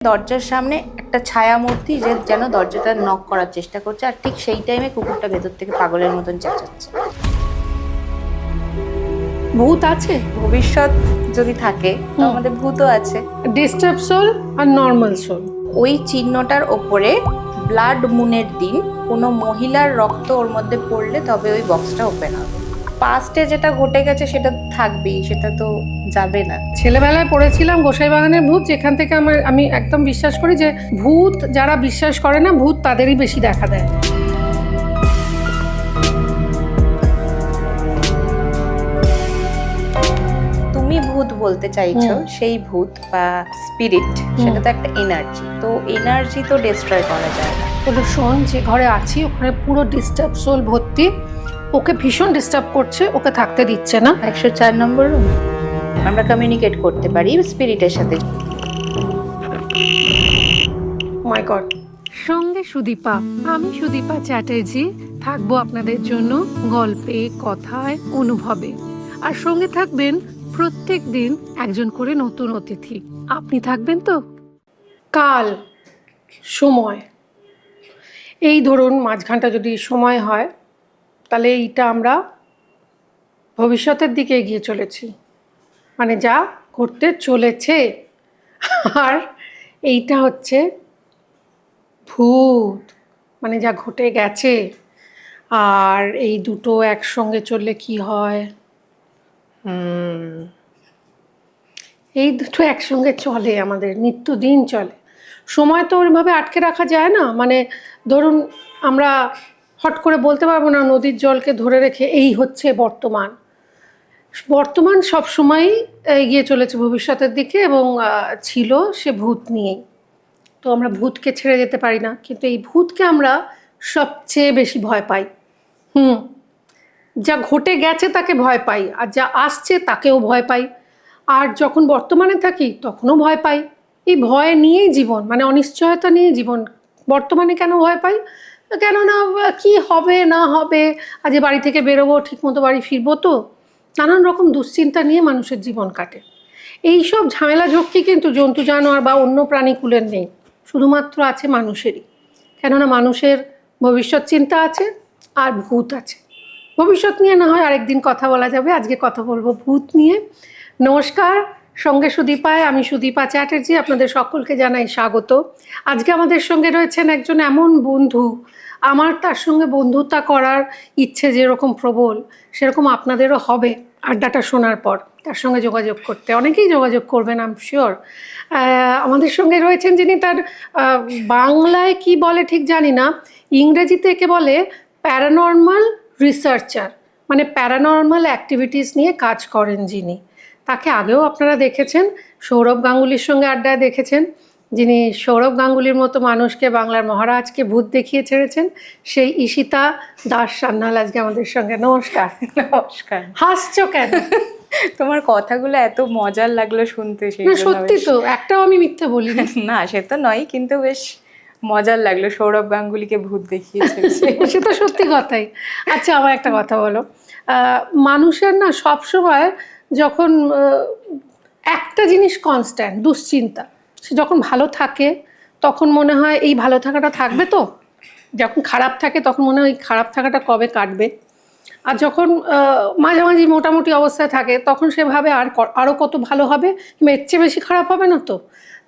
দরজার সামনে একটা ছায়ামূর্তি যে যেন দরজাটা নক করার চেষ্টা করছে, আর ঠিক সেই টাইমে কুকুরটা ভেতর থেকে পাগলের মতন চেঁচাচ্ছে। ভূত আছে? ভবিষ্যৎ যদি থাকে তো আমাদের ভূতও আছে। ডিস্টার্ব সোল আর নর্মাল সোল। ওই চিহ্নটার ওপরে ব্লাড মুনের দিন কোনো মহিলার রক্ত ওর মধ্যে পড়লে তবে ওই বক্সটা ওপেন হবে। পাস্টে যেটা ঘটে গেছে সেটা থাকবেই, সেটা তো যাবে না। ছেলেবেলায় পড়েছিলাম গোসাই বাগানের ভূত, যেখান থেকে আমি একদম বিশ্বাস করি যে ভূত যারা বিশ্বাস করে না, ভূত তাদেরই বেশি দেখা দেয়। তুমি ভূত বলতে চাইছো, সেই ভূত বা স্পিরিট সেটা তো একটা এনার্জি, তো এনার্জি তো ডিস্ট্রয় করা যায় না। বলো শোন, যে ঘরে আছি ওখানে পুরো ডিস্টার্ব সোল ভর্তি, ওকে ভীষণ ডিস্টার্ব করছে, ওকে থাকতে দিচ্ছে না। 104 নম্বর রুম। আমরা কমিউনিকেট করতে পারি স্পিরিটের সাথে। মাই গড। সঙ্গে সুদীপা, আমি সুদীপা চ্যাটার্জি থাকবো আপনাদের জন্য গল্পে, কথায়, অনুভবে। আর সঙ্গে থাকবেন প্রত্যেক দিন একজন করে নতুন অতিথি। আপনি থাকবেন তো? কাল, সময়, এই ধরুন মাঝখানটা যদি সময় হয়, তাহলে এইটা আমরা ভবিষ্যতের দিকে এগিয়ে চলেছি, মানে যা ঘটতে চলেছে। আর এইটা হচ্ছে ভূত, মানে যা ঘটে গেছে। আর এই দুটো একসঙ্গে চললে কি হয়? এই দুটো একসঙ্গে চলে, আমাদের নিত্যদিন চলে। সময় তো ওইভাবে আটকে রাখা যায় না, মানে ধরুন আমরা হট করে বলতে পারবো না নদীর জলকে ধরে রেখে এই হচ্ছে বর্তমান। বর্তমান সবসময়ই এগিয়ে চলেছে ভবিষ্যতের দিকে, এবং ছিল সে ভূত নিয়েই। তো আমরা ভূতকে ছেড়ে যেতে পারি না, কিন্তু এই ভূতকে আমরা সবচেয়ে বেশি ভয় পাই। যা ঘটে গেছে তাকে ভয় পাই, আর যা আসছে তাকেও ভয় পাই। আর যখন বর্তমানে থাকি তখনও ভয় পাই। এই ভয় নিয়েই জীবন, মানে অনিশ্চয়তা নিয়ে জীবন। বর্তমানে কেন ভয় পাই? কেননা কি হবে না হবে, আজ বাড়ি থেকে বেরোবো, ঠিকমতো বাড়ি ফিরবো তো, নানান রকম দুশ্চিন্তা নিয়ে মানুষের জীবন কাটে। এই সব ঝামেলা ঝক্কি কিন্তু জন্তু জানোয়ার বা অন্য প্রাণীকুলের নেই, শুধুমাত্র আছে মানুষেরই। কেননা মানুষের ভবিষ্যৎ চিন্তা আছে আর ভূত আছে। ভবিষ্যৎ নিয়ে না হয় আরেকদিন কথা বলা যাবে, আজকে কথা বলবো ভূত নিয়ে। নমস্কার, সঙ্গে সুদীপায়, আমি সুদীপা চ্যাটার্জি, আপনাদের সকলকে জানাই স্বাগত। আজকে আমাদের সঙ্গে রয়েছেন একজন এমন বন্ধু, আমার তার সঙ্গে বন্ধুতা করার ইচ্ছে যেরকম প্রবল, সেরকম আপনাদেরও হবে আড্ডাটা শোনার পর তার সঙ্গে যোগাযোগ করতে। অনেকেই যোগাযোগ করবেন, আই এম শিওর। আমাদের সঙ্গে রয়েছেন যিনি তার বাংলায় কি বলে ঠিক জানি না, ইংরেজিতে একে বলে প্যারানর্মাল রিসার্চার, মানে প্যারানর্মাল অ্যাক্টিভিটিস নিয়ে কাজ করেন যিনি। তাকে আগেও আপনারা দেখেছেন, সৌরভ গাঙ্গুলির সঙ্গে আড্ডায় দেখেছেন, যিনি সৌরভ গাঙ্গুলির মতো মানুষকে, বাংলার মহারাজকে ভূত দেখিয়ে ছেড়েছেন, সেই ঈশিতা দাস সান্যাল আজকে আমাদের সঙ্গে। নমস্কার। নমস্কার। হাসছো কেন? তোমার কথাগুলো এত মজার লাগলো শুনতে, সেই না জন্য সত্যি তো, একটাও আমি মিথ্যে বলিনি। না সে তো নয়, কিন্তু বেশ মজার লাগলো সৌরভ গাঙ্গুলিকে ভূত দেখিয়েছে। সে তো সত্যি কথাই। আচ্ছা, আমার একটা কথা বলো, মানুষের না সবসময় যখন একটা জিনিস কনস্ট্যান্ট, দুশ্চিন্তা। সে যখন ভালো থাকে তখন মনে হয় এই ভালো থাকাটা থাকবে তো, যখন খারাপ থাকে তখন মনে হয় এই খারাপ থাকাটা কবে কাটবে। আর যখন মাঝামাঝি মোটামুটি অবস্থায় থাকে তখন সে ভাবে আরও কত ভালো হবে, কিংবা এর চেয়ে বেশি খারাপ হবে না তো।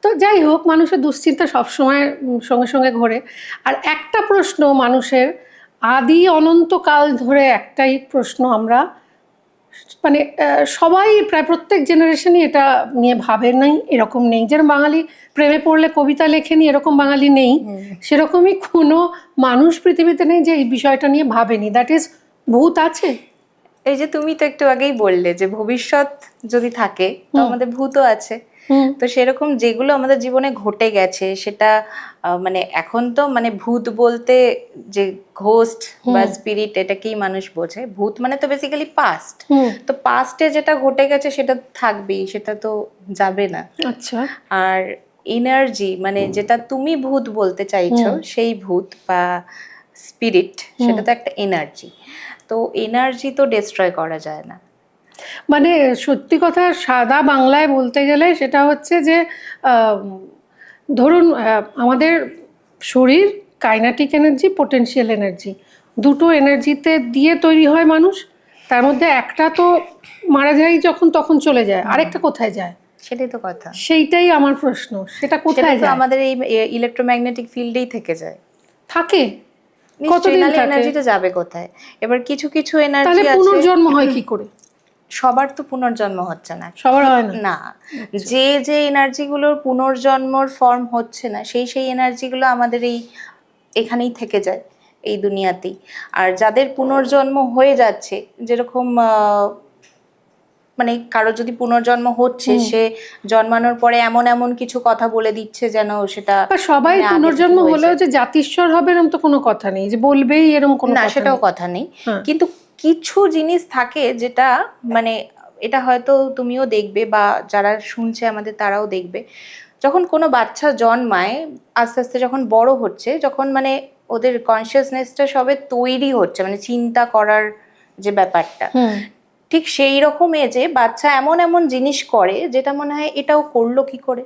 তো যাই হোক, মানুষের দুশ্চিন্তা সবসময় সঙ্গে সঙ্গে ঘোরে। আর একটা প্রশ্ন মানুষের আদি অনন্তকাল ধরে, একটাই প্রশ্ন আমরা, মানে সবাই প্রায় প্রত্যেক জেনারেশনই এটা নিয়ে ভাবে, নাই এরকম নেই যেরকম বাঙালি প্রেমে পড়লে কবিতা লেখেনি, এরকম বাঙালি নেই, সেরকমই কোনো মানুষ পৃথিবীতে নেই যে এই বিষয়টা নিয়ে ভাবেনি, দ্যাট ইজ ভূত আছে। এই যে তুমি তো একটু আগেই বললে যে ভবিষ্যৎ যদি থাকে তো আমাদের ভূতও আছে। তো সেরকম যেগুলো আমাদের জীবনে ঘটে গেছে সেটা মানে এখন তো মানে ভূত বলতে যে ঘোস্ট বা স্পিরিট এটাকেই মানুষ বোঝে। ভূত মানে তো বেসিক্যালি পাস্ট। তো পাস্টে যেটা ঘটে গেছে সেটা থাকবেই, সেটা তো যাবে না। আচ্ছা। আর এনার্জি মানে যেটা তুমি ভূত বলতে চাইছো, সেই ভূত বা স্পিরিট সেটা তো একটা এনার্জি, তো এনার্জি তো ডিস্ট্রয় করা যায় না। মানে সত্যি কথা সাদা বাংলায় বলতে গেলে সেটা হচ্ছে যে ধরুন আমাদের শরীর কাইনেটিক এনার্জি, পোটেনশিয়াল এনার্জি, দুটো এনার্জিতে দিয়ে তৈরি হয় মানুষ। তার মধ্যে একটা তো মারা যায় যখন, তখন চলে যায়, আরেকটা কোথায় যায়? সেটাই তো কথা, সেইটাই আমার প্রশ্ন, সেটা সেটা কোথায় তো যায়? আমাদের এই ইলেকট্রোম্যাগনেটিক ফিল্ডেই থেকে যায়। থাকে নিশ্চয়ই, কতদিন নাহলে থাকে? এনার্জিটা যাবে কোথায়? এবার কিছু কিছু এনার্জি তাহলে আছে, পুনর্জন্ম হয় কি করে? সবার তো পুনর্জন্ম হচ্ছে না। সবার হয় না? না, যে যে এনার্জিগুলোর পুনর্জন্মর ফর্ম হচ্ছে না, সেই সেই এনার্জিগুলো আমাদের এখানেই থেকে যায়, এই দুনিয়াতেই। আর যাদের পুনর্জন্ম হয়ে যাচ্ছে, যেরকম মানে কারো যদি পুনর্জন্ম হচ্ছে, সে জন্মানোর পরে এমন এমন কিছু কথা বলে দিচ্ছে যেন সেটা বা সবাই মানে আগে থেকে পুনর্জন্ম হয়েছে। হলেও যে জাতিস্বর হবে এরকম তো কোনো কথা নেই, যে বলবেই এরকম কোনো না, কথা সেটাও নেই। কথা নেই, হ্যাঁ। কিন্তু কিছু জিনিস থাকে যেটা মানে, এটা হয়তো তুমিও দেখবে বা যারা শুনছে আমাদের তারাও দেখবে, যখন কোনো বাচ্চা জন্মায়, আস্তে আস্তে যখন বড় হচ্ছে, যখন মানে ওদের কনসিয়াসনেসটা সবে তৈরি হচ্ছে, মানে চিন্তা করার যে ব্যাপারটা, ঠিক সেই রকম এজে বাচ্চা এমন এমন জিনিস করে যেটা মনে হয় এটাও করলো কি করে,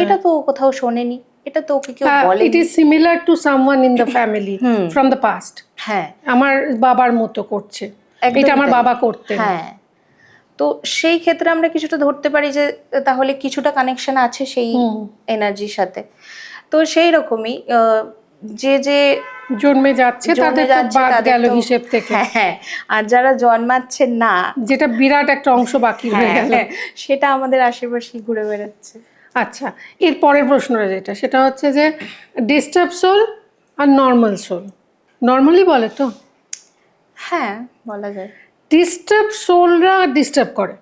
এটা তো ও কোথাও শোনেনি, এটা তো ওকে কেউ বলেনি। It is similar to someone in the family from the past. হ্যাঁ, আমার বাবার মতো করছে, এটা আমার বাবা করতেন। হ্যাঁ, তো সেই ক্ষেত্রে আমরা কিছুটা ধরতে পারি যে তাহলে কিছুটা কানেকশন আছে সেই এনার্জির সাথে। তো সেই রকমই যে যে জন্মে যাচ্ছে তাদের তো বাদ গেল হিসেব থেকে। হ্যাঁ, আর যারা জন্মাচ্ছে না, যেটা বিরাট একটা অংশ বাকি রয়ে গেল, সেটা আমাদের আশেপাশেই ঘুরে বেড়াচ্ছে। আচ্ছা, এর পরের প্রশ্নটা যেটা, সেটা হচ্ছে যে ডিস্টার্ব সোল আর নর্মাল সোল। নর্মালি বলে তো? হ্যাঁ, বলা যায়। ডিস্টার্ব সোলরা ডিস্টার্ব করে।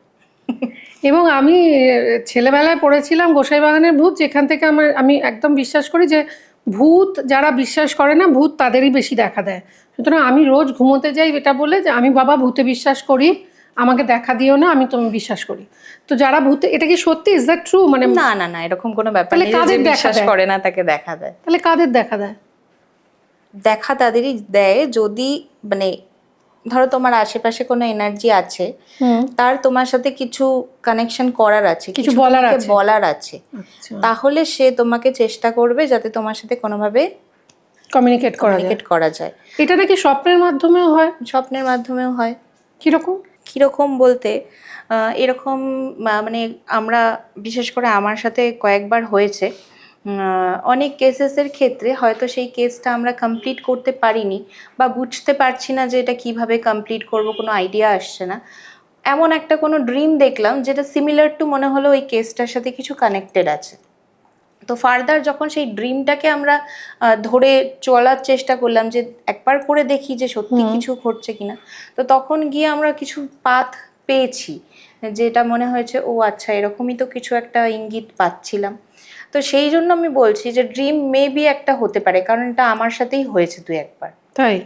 এবং আমি ছেলেবেলায় পড়েছিলাম গোসাইবাগানের ভূত, যেখান থেকে আমি একদম বিশ্বাস করি যে ভূত যারা বিশ্বাস করে না, ভূত তাদেরই বেশি দেখা দেয়। সুতরাং আমি রোজ ঘুমোতে যাই এটা বলে যে আমি বাবা ভূতে বিশ্বাস করি, আমাকে দেখা দিও না, আমি তুমি বিশ্বাস করি। তো যারা ভূতে, এটা কি সত্যি? Is that true? মানে না না না, এরকম কোনো ব্যাপার তাহলে নেই কাদের যে দেখা বিশ্বাস দেয়? করে না তাকে দেখা দেয়। তাহলে কাদের দেখা দেয়? দেখা তাদেরই দেয় যদি মানে ধরো তোমার আশেপাশে কোনো এনার্জি আছে, তার তোমার সাথে কিছু কানেকশন করার আছে, কিছু বলার আছে, তাহলে সে তোমাকে চেষ্টা করবে যাতে তোমার সাথে কোনোভাবে কমিউনিকেট করা যায়। এটা নাকি স্বপ্নের মাধ্যমেও হয়? স্বপ্নের মাধ্যমেও হয়। কিরকম? কিরকম বলতে এরকম মানে আমরা বিশেষ করে আমার সাথে কয়েকবার হয়েছে, অনেক কেসেসের ক্ষেত্রে হয়তো সেই কেসটা আমরা কমপ্লিট করতে পারিনি বা বুঝতে পারছি না যে এটা কিভাবে কমপ্লিট করব, কোনো আইডিয়া আসছে না, এমন একটা কোনো ড্রিম দেখলাম যেটা সিমিলার টু মনে হলো ওই কেসটার সাথে কিছু কানেক্টেড আছে। তো ফার্দার যখন সেই ড্রিমটাকে আমরা ধরে চলার চেষ্টা করলাম যে একবার করে দেখি যে সত্যি কিছু ঘটছে কিনা, তো তখন গিয়ে আমরা কিছু পাথ পেয়েছি, যেটা মনে হয়েছে ও আচ্ছা এরকমই তো কিছু একটা ইঙ্গিত পাচ্ছিলাম। তো সেই জন্য আমি বলছি যে ড্রিম মেবি একটা হতে পারে, কারণ এটা আমার সাথেই হয়েছে দুই একবার। তাই?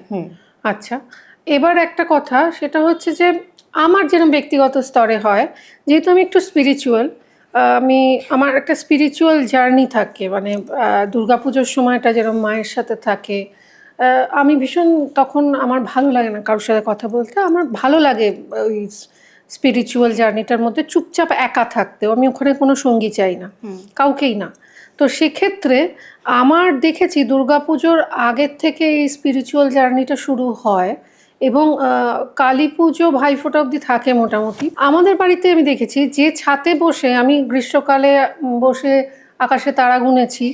আচ্ছা, এবার একটা কথা, সেটা হচ্ছে যে আমার যেরকম ব্যক্তিগত স্তরে হয়, যেহেতু আমি একটু স্পিরিচুয়াল, আমার একটা স্পিরিচুয়াল জার্নি থাকে, মানে দুর্গাপুজোর সময়টা যেরকম মায়ের সাথে থাকে, আমি ভীষণ তখন আমার ভালো লাগে না কারোর সাথে কথা বলতে, আমার ভালো লাগে ওই স্পিরিচুয়াল জার্নিটার মধ্যে চুপচাপ একা থাকতেও। আমি ওখানে কোনো সঙ্গী চাই না, কাউকেই না। তো সেক্ষেত্রে আমার দেখেছি দুর্গাপুজোর আগের থেকে এই স্পিরিচুয়াল জার্নিটা শুরু হয় এবং কালী পুজো ভাইফোঁটা অবধি থাকে মোটামুটি। আমাদের বাড়িতে আমি দেখেছি যে ছাদে বসে, আমি গ্রীষ্মকালে বসে আকাশে তারা গুনেছি,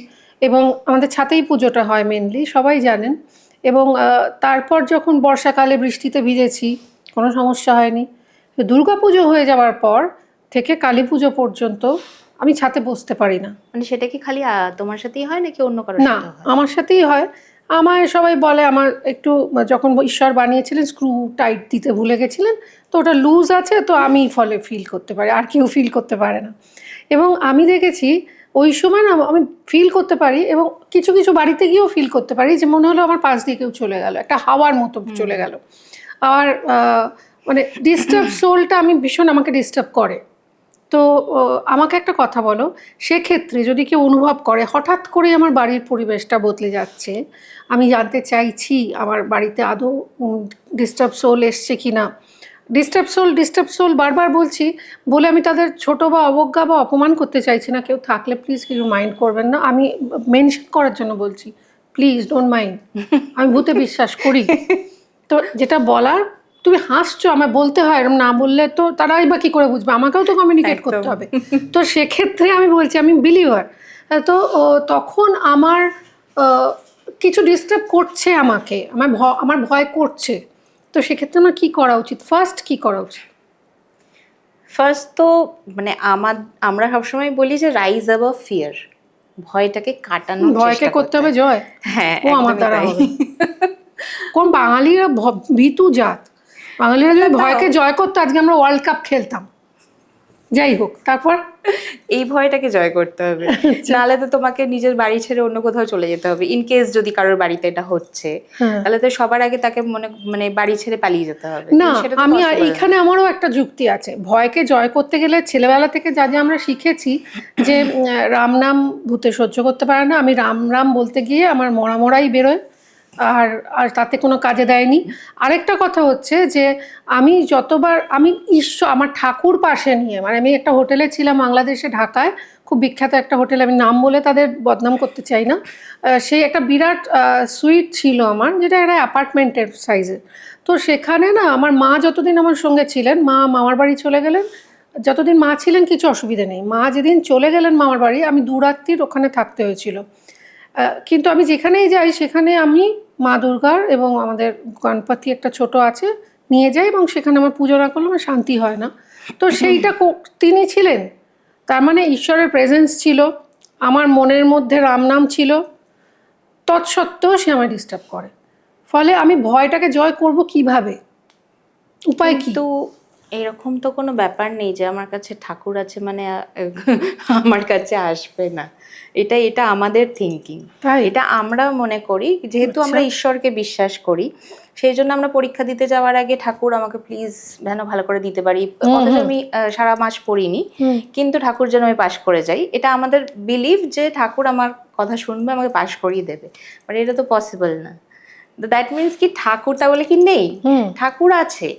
এবং আমাদের ছাদেই পুজোটা হয় মেনলি, সবাই জানেন। এবং তারপর যখন বর্ষাকালে বৃষ্টিতে ভিজেছি, কোনো সমস্যা হয়নি। দুর্গা পুজো হয়ে যাওয়ার পর থেকে কালী পুজো পর্যন্ত আমি ছাদে বসতে পারি না। মানে সেটা কি খালি তোমার সাথেই হয় নাকি অন্য কারোর না, সাথে হয়? আমার সাথেই হয়। আমায় সবাই বলে, আমার একটু যখন ঈশ্বর বানিয়েছিলেন স্ক্রু টাইট দিতে ভুলে গেছিলেন, তো ওটা লুজ আছে, তো আমি ফলে ফিল করতে পারি, আর কেউ ফিল করতে পারে না। এবং আমি দেখেছি ওই সময় না আমি ফিল করতে পারি, এবং কিছু কিছু বাড়িতে গিয়েও ফিল করতে পারি যে মনে হলো আমার পাশ দিয়ে কেউ চলে গেল, একটা হাওয়ার মতো চলে গেল। আর মানে ডিস্টার্ব সোলটা আমি ভীষণ, আমাকে ডিস্টার্ব করে। তো আমাকে একটা কথা বলো, সেক্ষেত্রে যদি কেউ অনুভব করে হঠাৎ করে আমার বাড়ির পরিবেশটা বদলে যাচ্ছে, আমি জানতে চাইছি আমার বাড়িতে আদৌ ডিস্টার্ব সোল এসছে কি না, ডিস্টার্ব সোল বারবার বলছি বলে আমি তাদের ছোট বা অবজ্ঞা বা অপমান করতে চাইছি না। কেউ থাকলে প্লিজ কিছু মাইন্ড করবেন না, আমি মেনশন করার জন্য বলছি, প্লিজ ডোন্ট মাইন্ড। আমি ভূতে বিশ্বাস করি। তো যেটা বলার, তুমি হাসছো, আমায় বলতে হয়, এরকম না বললে তো তারাই বা কী করে বুঝবে, আমাকেও তো কমিউনিকেট করতে হবে। তো সেক্ষেত্রে আমি বলছি আমি বিলিভার। তো তখন আমার কিছু ডিস্টার্ব করছে আমাকে, আমার ভয় করছে, তো সেক্ষেত্রে আমার কী করা উচিত? ফার্স্ট কী করা উচিত? ফার্স্ট তো মানে আমরা সবসময় বলি যে রাইজ অ্যাবভ ফিয়ার, ভয়টাকে কাটানোর ভয়কে চেষ্টা করতে হবে জয়। হ্যাঁ, ও আমার একদমই দ্বারা তাই। হবে। কোন বাঙালিরা ভীতু জাত, বাঙালিরা যদি ভয়কে জয় করতো আজকে আমরা ওয়ার্ল্ড কাপ খেলতাম। যাই হোক, তারপর এই ভয়টাকে জয় করতে হবে, নাহলে তো তোমাকে নিজের বাড়ি ছেড়ে অন্য কোথাও চলে যেতে হবে। ইন কেস যদি কারোর বাড়িতে এটা হচ্ছে, তাহলে তো সবার আগে তাকে মানে বাড়ি ছেড়ে পালিয়ে যেতে হবে। না, সেটা তো আমি possible না। এইখানে আমারও একটা যুক্তি আছে। ভয়কে জয় করতে গেলে ছেলেবেলা থেকে যা যা আমরা শিখেছি যে রাম নাম ভূতে সহ্য করতে পারে না, আমি রাম রাম বলতে গিয়ে আমার মরাই বেরোয়, আর আর তাতে কোনো কাজে দেয়নি। আরেকটা কথা হচ্ছে যে আমি যতবার আমি আমার ঠাকুর পাশে নিয়ে, মানে আমি একটা হোটেলে ছিলাম বাংলাদেশে, ঢাকায় খুব বিখ্যাত একটা হোটেল, আমি নাম বলে তাদের বদনাম করতে চাই না। সেই একটা বিরাট সুইট ছিল আমার, যেটা একটা অ্যাপার্টমেন্টের সাইজের। তো সেখানে না আমার মা যতদিন আমার সঙ্গে ছিলেন, মা মামার বাড়ি চলে গেলেন, যতদিন মা ছিলেন কিছু অসুবিধা নেই, মা যেদিন চলে গেলেন মামার বাড়ি, আমি 2 রাত্রির ওখানে থাকতে হয়েছিল। কিন্তু আমি যেখানেই যাই সেখানে আমি মা দুর্গার এবং আমাদের গণপতি একটা ছোট আছে নিয়ে যাই, এবং সেখানে আমার পুজো না করলে আমার শান্তি হয় না। তো সেইটা তিনি ছিলেন, তার মানে ঈশ্বরের প্রেজেন্স ছিল, আমার মনের মধ্যে রাম নাম ছিল, তৎসত্ত্বেও সে আমায় ডিস্টার্ব করে। ফলে আমি ভয়টাকে জয় করব কিভাবে? উপায় কি? কিন্তু এরকম তো কোনো ব্যাপার নেই যে আমার কাছে ঠাকুর আছে মানে আমার কাছে আসবে না। এটা আমাদের থিঙ্কিং। তাই? এটা আমরা মনে করি, যেহেতু আমরা ঈশ্বরকে বিশ্বাস করি, সেই জন্য আমরা পরীক্ষা দিতে যাওয়ার আগে ঠাকুর আমাকে প্লিজ যেন ভালো করে দিতে পারি। অথচ আমি সারা মাস পড়িনি, কিন্তু ঠাকুর যেন আমি পাশ করে যাই, এটা আমাদের বিলিভ যে ঠাকুর আমার কথা শুনবে, আমাকে পাশ করিয়ে দেবে। বাট এটা তো পসিবল না। দ্যাট মিনস কি ঠাকুরটা বলে কি নেই, ঠাকুর আছে,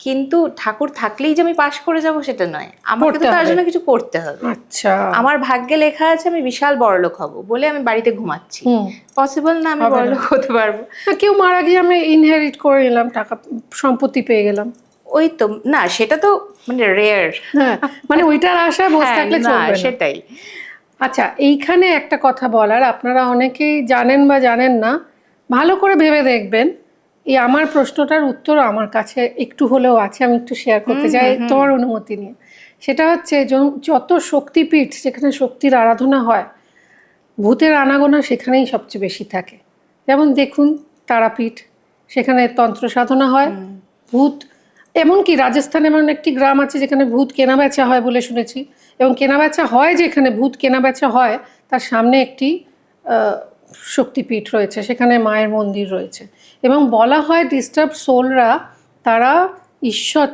কিন্তু ঠাকুর থাকলেই যে আমি পাশ করে যাব সেটা নয়, আমাকে তো তার জন্য কিছু করতে হবে। আচ্ছা, আমার ভাগ্যে লেখা আছে আমি বিশাল বড়লোক হব বলে আমি বাড়িতে ঘুমাচ্ছি, পসিবল না আমি বড়লোক হতে পারবো। কেউ মারা গিয়ে আমি ইনহেরিট করে নিলাম, টাকা সম্পত্তি পেয়ে গেলাম, ওই তো না, সেটা তো মানে রেয়ার। হ্যাঁ, মানে ওইটার আশায় বসে থাকলে চলবে না, সেটাই। আচ্ছা, এইখানে একটা কথা বলার, আপনারা অনেকেই জানেন বা জানেন না, ভালো করে ভেবে দেখবেন। এই আমার প্রশ্নটার উত্তর আমার কাছে একটু হলেও আছে, আমি একটু শেয়ার করতে চাই তোমার অনুমতি নিয়ে। সেটা হচ্ছে যত শক্তিপীঠ যেখানে শক্তির আরাধনা হয়, ভূতের আনাগোনা সেখানেই সবচেয়ে বেশি থাকে। যেমন দেখুন তারাপীঠ, সেখানে তন্ত্র সাধনা হয়, ভূত, এমনকি রাজস্থানে এমন একটি গ্রাম আছে যেখানে ভূত কেনাবেচা হয় বলে শুনেছি, এবং কেনাবেচা হয়, যেখানে ভূত কেনাবেচা হয় তার সামনে একটি শক্তিপীঠ রয়েছে, সেখানে মায়ের মন্দির রয়েছে, এবং বলা হয় ডিস্টার্ব সোলরা, তারা ঈশ্বর,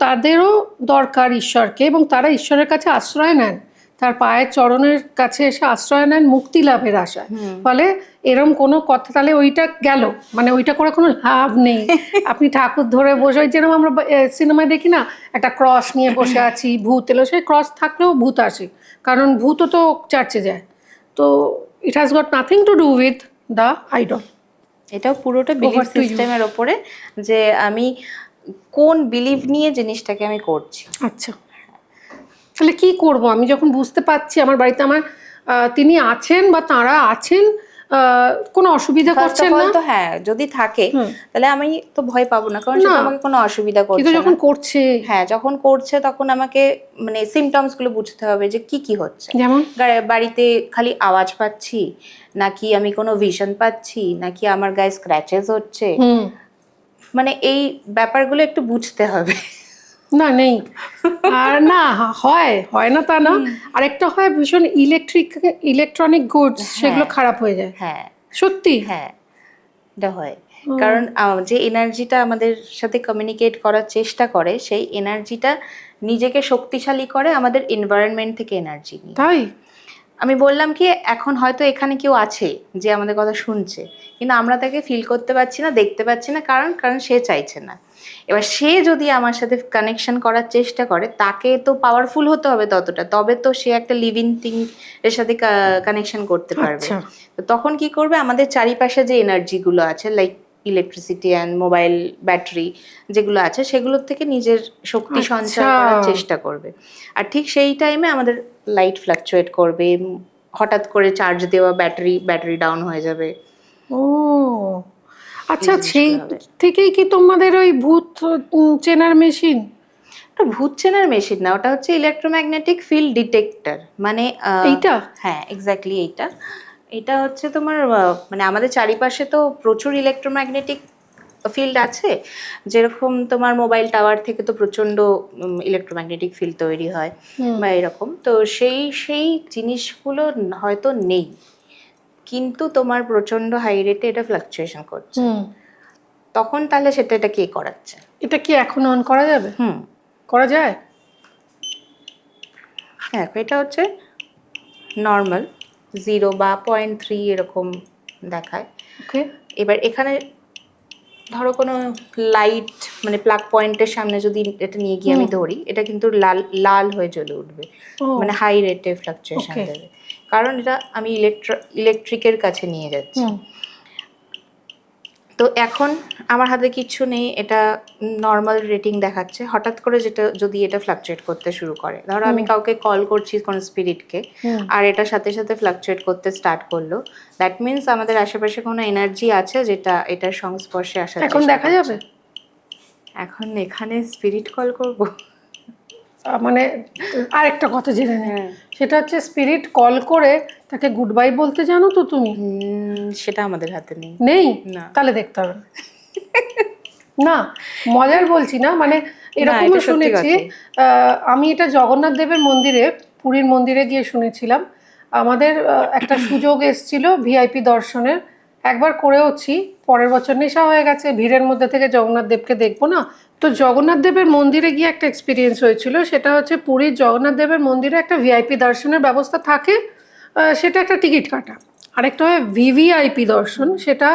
তাদেরও দরকার ঈশ্বরকে, এবং তারা ঈশ্বরের কাছে আশ্রয় নেন, তার পায়ের চরণের কাছে এসে আশ্রয় নেন মুক্তি লাভের আশায়। ফলে এরম কোনো কথা, তাহলে ওইটা গেল, মানে ওইটা করে কোনো লাভ নেই। আপনি ঠাকুর ধরে বসে, ওই যেরকম আমরা সিনেমায় দেখি না, একটা ক্রস নিয়ে বসে আছি, ভূত এলো, সেই ক্রস থাকলেও ভূত আসে, কারণ ভূতও তো চার্চে যায়। তো it has got nothing to do with the idol. এটাও পুরোটা বিলিভ সিস্টেমের ওপরে, যে আমি কোন বিলিভ নিয়ে জিনিসটাকে আমি করছি। আচ্ছা, তাহলে কি করব আমি যখন বুঝতে পারছি আমার বাড়িতে আমার তিনি আছেন বা তারা আছেন, কোনো অসুবিধা করছেন না? তো হ্যাঁ, যদি থাকে তাহলে আমি তো ভয় পাবো না, কারণ সেটা আমাকে কোনো অসুবিধা করছে না। যখন করছে, হ্যাঁ যখন করছে, তখন আমাকে মানে সিমটমস গুলো বুঝতে হবে যে কি হচ্ছে। যেমন বাড়িতে খালি আওয়াজ পাচ্ছি, নাকি আমি কোনো ভিশন পাচ্ছি, নাকি আমার গায়ে স্ক্র্যাচেস হচ্ছে, মানে এই ব্যাপারগুলো একটু বুঝতে হবে। না নেই, আর না হয় না তা না, আরেকটা হয় ভীষণ ইলেকট্রনিক গুডস, সেগুলো খারাপ হয়ে যায়। হ্যাঁ সত্যি, হ্যাঁ এটা হয়, কারণ যে এনার্জিটা আমাদের সাথে কমিউনিকেট করার চেষ্টা করে, সেই এনার্জিটা নিজেকে শক্তিশালী করে আমাদের এনভায়রনমেন্ট থেকে এনার্জি নিয়ে। তাই আমি বললাম কি এখন হয়তো এখানে কেউ আছে যে আমাদের কথা শুনছে, কিন্তু আমরা তাকে ফিল করতে পারছি না, দেখতে পাচ্ছি না, কারণ কারণ সে চাইছে না। এবার সে যদি আমার সাথে কানেকশন করার চেষ্টা করে, তাকে তো পাওয়ারফুল হতে হবে ততটা, তবে তো সে একটা লিভিং থিং এর সাথে কানেকশন করতে পারবে। আচ্ছা। তো তখন কি করবে, আমাদের চারিপাশে যে এনার্জিগুলো আছে like electricity and mobile battery যেগুলো আছে, সেগুলোর থেকে নিজের শক্তি সঞ্চয় আচ্ছা। করার চেষ্টা করবে। আর ঠিক সেই টাইমে আমাদের লাইট ফ্লাকচুয়েট করবে, হঠাৎ করে চার্জ দেওয়া ব্যাটারি ডাউন হয়ে যাবে। ও আচ্ছা, এই সেই জিনিসগুলো হবে। থেকেই কি তোমাদের ওই ভূত চেনার মেশিন? ওটা ভূত চেনার মেশিন না, ওটা হচ্ছে ইলেকট্রোম্যাগনেটিক ফিল্ড ডিটেক্টর। মানে এইটা? হ্যাঁ, এক্স্যাক্টলি এইটা। এটা হচ্ছে তোমার মানে আমাদের চারিপাশে তো প্রচুর ইলেকট্রোম্যাগনেটিক ফিল্ড আছে। যেরকম তোমার মোবাইল টাওয়ার থেকে তো প্রচণ্ড ইলেকট্রোম্যাগনেটিক ফিল্ড তৈরি হয় বা এরকম, তো সেই জিনিসগুলো হয়তো নেই, কিন্তু তোমার প্রচণ্ড হাই রেটে এটা ফ্লাকচুয়েশন করছে। তখন তাহলে এটা কে করাচ্ছে? এটা কি এখন অন করা যাবে? হুম, করা যায়? হ্যাঁ, এটা হচ্ছে নর্মাল 0 বা 0.3 এরকম দেখায়। ওকে। এবার এখানে ধরো কোনো লাইট মানে প্লাগ পয়েন্টের সামনে যদি এটা নিয়ে গিয়ে আমি ধরি, এটা কিন্তু লাল লাল হয়ে জ্বলে উঠবে, মানে হাই রেটে ফ্লাকচুয়েশন ওকে। দেবে, কারণ এটা আমি ইলেকট্রিকের কাছে নিয়ে যাচ্ছি। তো এখন আমার হাতে কিচ্ছু নেই, এটা নর্মাল রেটিং দেখাচ্ছে। হঠাৎ করে যেটা যদি এটা ফ্লাকচুয়েট করতে শুরু করে, ধরো আমি কাউকে কল করছি কোনো স্পিরিটকে, আর এটার সাথে সাথে ফ্লাকচুয়েট করতে স্টার্ট করলো, দ্যাট মিনস আমাদের আশেপাশে কোনো এনার্জি আছে যেটা এটার সংস্পর্শে আসার এখন চেষ্টা দেখা করছে। যাবে? এখন এখানে স্পিরিট কল করব? মানে আরেকটা কথা জেনে নে, হ্যাঁ। সেটা হচ্ছে স্পিরিট কল করে তাকে গুড বাই বলতে জানো তো তুমি? সেটা আমাদের হাতে নেই। নেই? না। তাহলে দেখতে হবে না। না, মজার বলছি না, মানে এরকমও এটা সত্যি শুনেছি। কথাই। আমি এটা জগন্নাথ দেবের মন্দিরে, পুরীর মন্দিরে গিয়ে শুনেছিলাম। আমাদের একটা সুযোগ এসছিল ভিআইপি দর্শনের, একবার করেওছি, পরের বছর নেশা হয়ে গেছে, ভিড়ের মধ্যে থেকে জগন্নাথ দেবকে দেখবো না। তো জগন্নাথ দেবের মন্দিরে গিয়ে একটা এক্সপিরিয়েন্স হয়েছিল, সেটা হচ্ছে পুরীর জগন্নাথ দেবের মন্দিরে একটা ভিআইপি দর্শনের ব্যবস্থা থাকে, সেটা একটা টিকিট কাটা। আরেকটা হয় ভিভিআইপি দর্শন, সেটা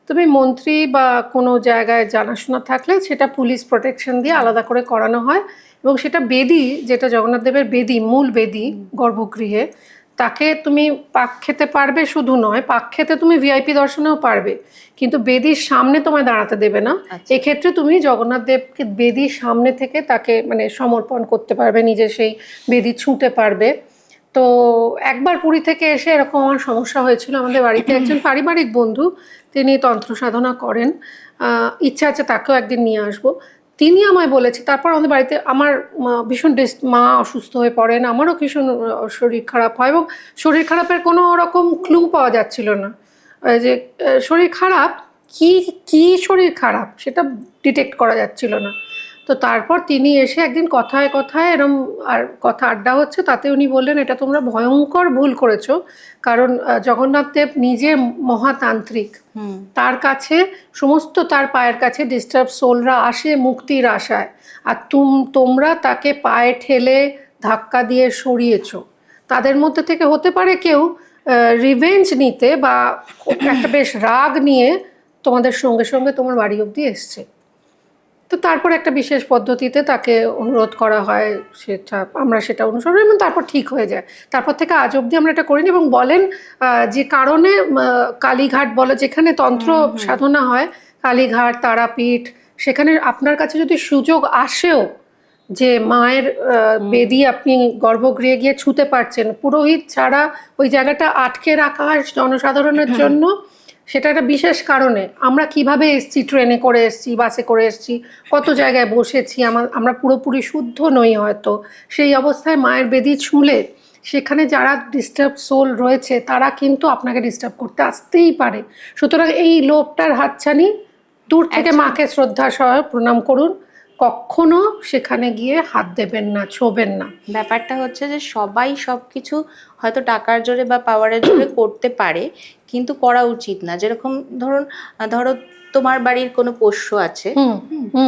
তুমি মন্ত্রী বা কোনো জায়গায় জানাশোনা থাকলে সেটা পুলিশ প্রোটেকশন দিয়ে আলাদা করে করানো হয়, এবং সেটা বেদি, যেটা জগন্নাথ দেবের বেদি, মূল বেদি গর্ভগৃহে, তাকে তুমি পাক খেতে পারবে, শুধু নয় পাক খেতে তুমি ভিআইপি দর্শনেও পারবে, কিন্তু বেদির সামনে তোমায় দাঁড়াতে দেবে না। এক্ষেত্রে তুমি জগন্নাথ দেবকে বেদির সামনে থেকে তাকে মানে সমর্পণ করতে পারবে, নিজে সেই বেদি ছুঁতে পারবে। তো একবার পুরী থেকে এসে এরকম আমার সমস্যা হয়েছিল, আমাদের বাড়িতে একজন পারিবারিক বন্ধু, তিনি তন্ত্র সাধনা করেন, ইচ্ছা আছে তাকেও একদিন নিয়ে আসবো। তিনি আমায় বলেছে, তারপর আমাদের বাড়িতে আমার ভীষণ মা অসুস্থ হয়ে পড়েন, আমারও ভীষণ শরীর খারাপ হয়, এবং শরীর খারাপের কোনো রকম ক্লু পাওয়া যাচ্ছিল না, যে শরীর খারাপ, কি কি শরীর খারাপ সেটা ডিটেক্ট করা যাচ্ছিল না। তো তারপর তিনি এসে একদিন কথায় কথায় এরম আর কথা আড্ডা হচ্ছে, তাতে উনি বললেন এটা তোমরা ভয়ঙ্কর ভুল করেছো, কারণ জগন্নাথ দেব নিজে মহাতান্ত্রিক, তার কাছে সমস্ত তার পায়ের কাছে ডিস্টার্ব সোলরা আসে মুক্তির আশায়, আর তোমরা তাকে পায়ে ঠেলে ধাক্কা দিয়ে সরিয়েছো। তাদের মধ্যে থেকে হতে পারে কেউ রিভেঞ্জ নিতে বা একটা বেশ রাগ নিয়ে তোমাদের সঙ্গে সঙ্গে তোমার বাড়ি অবধি এসছে। তো তারপর একটা বিশেষ পদ্ধতিতে তাকে অনুরোধ করা হয়, আমরা সেটা অনুসরণ, এবং তারপর ঠিক হয়ে যায়। তারপর থেকে আজ অবধি আমরা এটা করিনি, এবং বলেন যে কারণে কালীঘাট বলো, যেখানে তন্ত্র সাধনা হয়, কালীঘাট, তারাপীঠ, সেখানে আপনার কাছে যদি সুযোগ আসেও যে মায়ের বেদি আপনি গর্ভগৃহে গিয়ে ছুঁতে পারছেন, পুরোহিত ছাড়া ওই জায়গাটা আটকে রাখা হয় জনসাধারণের জন্য, সেটা একটা বিশেষ কারণে। আমরা কিভাবে এসছি, ট্রেনে করে এসছি, বাসে করে এসছি, কত জায়গায় বসেছি, আমরা পুরোপুরি শুদ্ধ নই হয়তো, সেই অবস্থায় মায়ের বেদি ছুঁলে সেখানে যারা ডিস্টার্ব সোল রয়েছে তারা কিন্তু আপনাকে ডিস্টার্ব করতে আসতেই পারে। সুতরাং এই লোকটার হাতছানি, দূর থেকে মাকে শ্রদ্ধা সহ প্রণাম করুন, কখনো সেখানে গিয়ে হাত দেবেন না, ছোবেন না। ব্যাপারটা হচ্ছে যে সবাই সবকিছু হয়তো টাকার জোরে বা পাওয়ারের জোরে করতে পারে, কিন্তু করা উচিত না। যেরকম ধরো তোমার বাড়ির কোনো পোষ্য আছে হুম,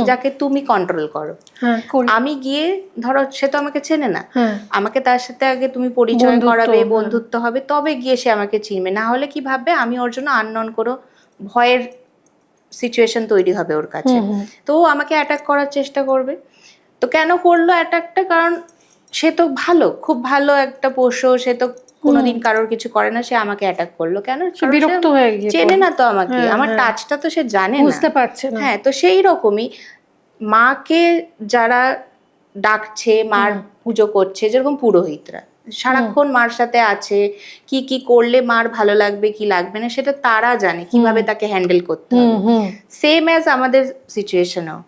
যাকে তুমি কন্ট্রোল করো, হ্যাঁ করি, আমি গিয়ে ধরো সে তো আমাকে চেনে না, হ্যাঁ আমাকে তার সাথে আগে তুমি পরিচয় বন্ধুত্ব, করাবে, হ্যাঁ। বন্ধুত্ব হবে, তবে গিয়ে সে আমাকে চিনবে। না হলে কি ভাববে আমি ওর জন্য আননোন কোনো ভয়ের সিচুয়েশন তৈরি হবে ওর কাছে, তো ও আমাকে অ্যাটাক করার চেষ্টা করবে। তো কেন করলো অ্যাটাকটা? কারণ সে তো ভালো, খুব ভালো একটা পোষ্য, সে তো কোনোদিন কারোর কিছু করে না, সে আমাকে অ্যাটাক করলো কেন? সে কারণ বিরক্ত হয়ে গিয়ে চেনে না তো আমাকে, হ্যাঁ, আমার হ্যাঁ। টাচটা তো সে জানে না, বুঝতে পারছে না। হ্যাঁ। তো সেই রকমই মাকে যারা ডাকছে, মার পুজো করছে, যেরকম পুরোহিতরা সারাক্ষণ মার সাথে আছে, কি কি করলে মার ভালো লাগবে কি লাগবে না সেটা তারা জানে, কিভাবে তাকে হ্যান্ডেল করতে হবে। সেম অ্যাজ আমাদের সিচুয়েশনও,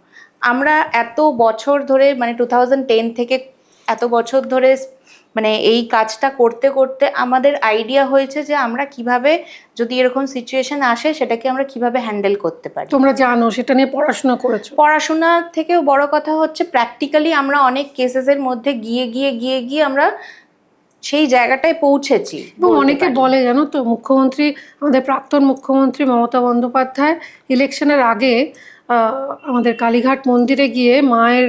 আমরা এত বছর ধরে মানে 2010 থেকে এত বছর ধরে মানে এই কাজটা করতে করতে আমাদের আইডিয়া হয়েছে যে আমরা কিভাবে যদি এরকম সিচুয়েশন আসে সেটাকে আমরা কিভাবে হ্যান্ডেল করতে পারি। তোমরা জানো, সেটা নিয়ে পড়াশোনা করেছো। পড়াশোনার থেকেও বড় কথা হচ্ছে প্র্যাকটিক্যালি আমরা অনেক কেসেসের মধ্যে গিয়ে গিয়ে গিয়ে গিয়ে আমরা সেই জায়গাটায় পৌঁছেছি। এবং অনেকে বলে, জানো তো, মুখ্যমন্ত্রী, আমাদের প্রাক্তন মুখ্যমন্ত্রী মমতা বন্দ্যোপাধ্যায় ইলেকশনের আগে আমাদের কালীঘাট মন্দিরে গিয়ে মায়ের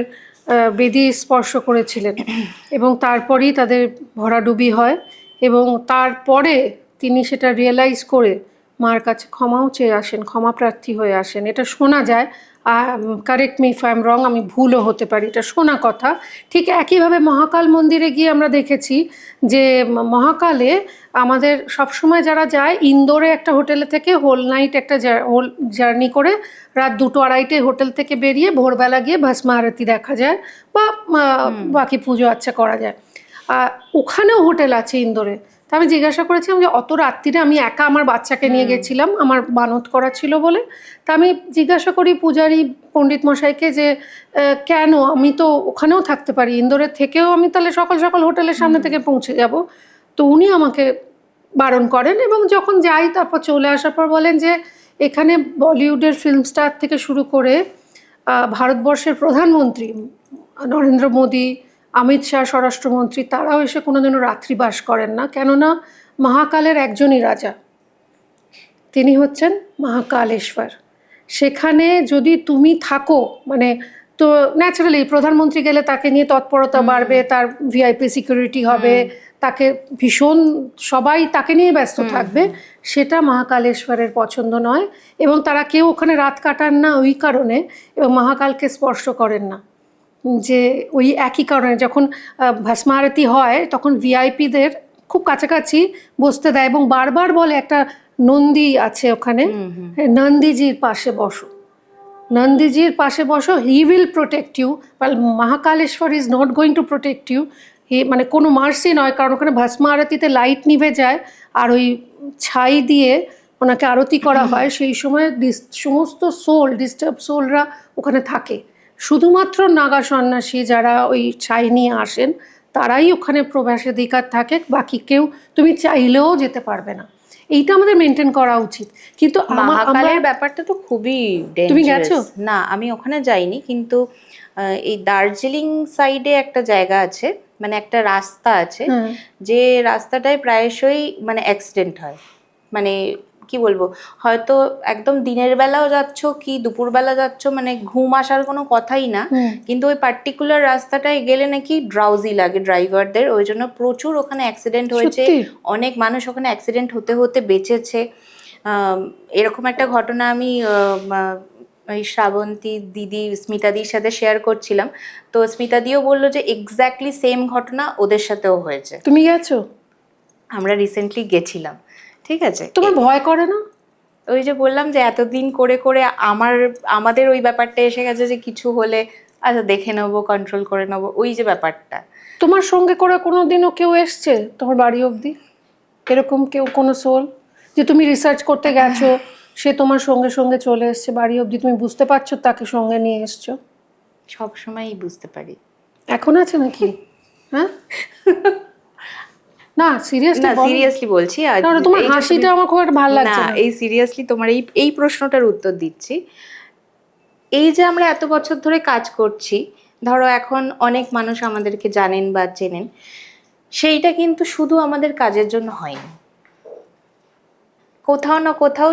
বেদি স্পর্শ করেছিলেন এবং তারপরেই তাদের ভরাডুবি হয় এবং তারপরে তিনি সেটা রিয়েলাইজ করে মার কাছে ক্ষমাও চেয়ে আসেন, ক্ষমা প্রার্থী হয়ে আসেন। এটা শোনা যায়, correct me if I am রং, আমি ভুলও হতে পারি, এটা শোনা কথা। ঠিক একইভাবে মহাকাল মন্দিরে গিয়ে আমরা দেখেছি যে মহাকালে আমাদের সবসময় যারা যায়, ইন্দোরে একটা হোটেলে থেকে হোল নাইট একটা হোল জার্নি করে রাত 2-2-2:30 হোটেল থেকে বেরিয়ে ভোরবেলা গিয়ে ভস্ম আরতি দেখা যায় বা বাকি পুজো আচ্ছা করা যায়। ওখানেও হোটেল আছে ইন্দোরে। তা আমি জিজ্ঞাসা করেছিলাম যে অত রাত্রিরে, আমি একা আমার বাচ্চাকে নিয়ে গেছিলাম, আমার বানত করা ছিল বলে। তা আমি জিজ্ঞাসা করি পূজারী পণ্ডিত মশাইকে যে কেন, আমি তো ওখানেও থাকতে পারি, ইন্দোরের থেকেও আমি তাহলে সকাল সকাল হোটেলের সামনে থেকে পৌঁছে যাব। তো উনি আমাকে বারণ করেন এবং যখন যাই তারপর চলে আসার পর বলেন যে এখানে বলিউডের ফিল্ম স্টার থেকে শুরু করে ভারতবর্ষের প্রধানমন্ত্রী নরেন্দ্র মোদী, অমিত শাহ স্বরাষ্ট্রমন্ত্রী, তারাও এসে কোনোদিনও রাত্রিবাস করেন না, কেননা মহাকালের একজনই রাজা, তিনি হচ্ছেন মহাকালেশ্বর। সেখানে যদি তুমি থাকো, মানে তো ন্যাচারালি প্রধানমন্ত্রী গেলে তাকে নিয়ে তৎপরতা বাড়বে, তার ভিআইপি সিকিউরিটি হবে, তাকে ভীষণ সবাই তাকে নিয়ে ব্যস্ত থাকবে, সেটা মহাকালেশ্বরের পছন্দ নয় এবং তারা কেউ ওখানে রাত কাটান না ওই কারণে, এবং মহাকালকে স্পর্শ করেন না। যে ওই একই কারণে যখন ভস্ম আরতি হয় তখন ভিআইপিদের খুব কাছাকাছি বসতে দেয় এবং বারবার বলে একটা নন্দী আছে ওখানে, নন্দীজির পাশে বসো, নন্দীজির পাশে বসো, he will protect you, but Mahakaleshwar is not going to protect you. মানে কোনো মার্সি নয়, কারণ ওখানে ভস্ম আরতিতে লাইট নিভে যায় আর ওই ছাই দিয়ে ওনাকে আরতি করা হয়, সেই সময় সমস্ত সোল, ডিস্টার্ব সোলরা ওখানে থাকে। শুধুমাত্র নাগা সন্ন্যাসী যারা ওই ছাই নিয়ে আসেন তারাই ওখানে প্রবেশাধিকার থাকে, বাকি কেউ তুমি চাইলেও যেতে পারবে না। এইটা আমাদের মেনটেন করা উচিত। কিন্তু মহাকালের ব্যাপারটা তো খুবই ডেঞ্জারাস। তুমি গেছো? না, আমি ওখানে যাইনি, কিন্তু এই দার্জিলিং সাইডে একটা জায়গা আছে, মানে একটা রাস্তা আছে, যে রাস্তাটায় প্রায়শই মানে অ্যাক্সিডেন্ট হয়। মানে কি বলবো, হয়তো একদম দিনের বেলাও যাচ্ছ কি দুপুরবেলা যাচ্ছ, মানে ঘুম আসার কোনো কথাই না, কিন্তু ওই পার্টিকুলার রাস্তাটায় গেলে নাকি ড্রাউজি লাগে ড্রাইভারদের, ওই জন্য প্রচুর ওখানে অ্যাক্সিডেন্ট হয়েছে, অনেক মানুষ ওখানে অ্যাক্সিডেন্ট হতে হতে বেঁচেছে। এরকম একটা ঘটনা আমি ওই শ্রাবন্তী দিদি, স্মিতাদির সাথে শেয়ার করছিলাম, তো স্মিতাদিও বললো যে এক্স্যাক্টলি সেম ঘটনা ওদের সাথেও হয়েছে। তুমি গেছো? আমরা রিসেন্টলি গেছিলাম। ঠিক আছে, তোমার ভয় করে না? ওই যে বললাম যে এতদিন করে করে আমাদের ওই ব্যাপারটা এসে গেছে যে কিছু হলে আচ্ছা দেখে নেবো, কন্ট্রোল করে নেবো, ওই যে ব্যাপারটা। তোমার সঙ্গে করে কোনোদিনও কেউ এসছে তোমার বাড়ি অবধি এরকম কেউ, কোনো সোল যে তুমি রিসার্চ করতে গেছো, সে তোমার সঙ্গে সঙ্গে চলে এসছে বাড়ি অবধি, তুমি বুঝতে পারছো তাকে সঙ্গে নিয়ে এসছো? সব সময়ই বুঝতে পারি। এখন আছে নাকি? হ্যাঁ না সিরিয়াসলি বলছি, আর তোমার হাসিটা আমার খুব একটা ভালো লাগছে না। এই সিরিয়াসলি তোমার এই প্রশ্নটার উত্তর দিচ্ছি। এই যে আমরা এত বছর ধরে কাজ করছি, ধরো এখন অনেক মানুষ আমাদেরকে জানেন বা চেনেন, সেইটা কিন্তু শুধু আমাদের কাজের জন্য হয়নি, কোথাও না কোথাও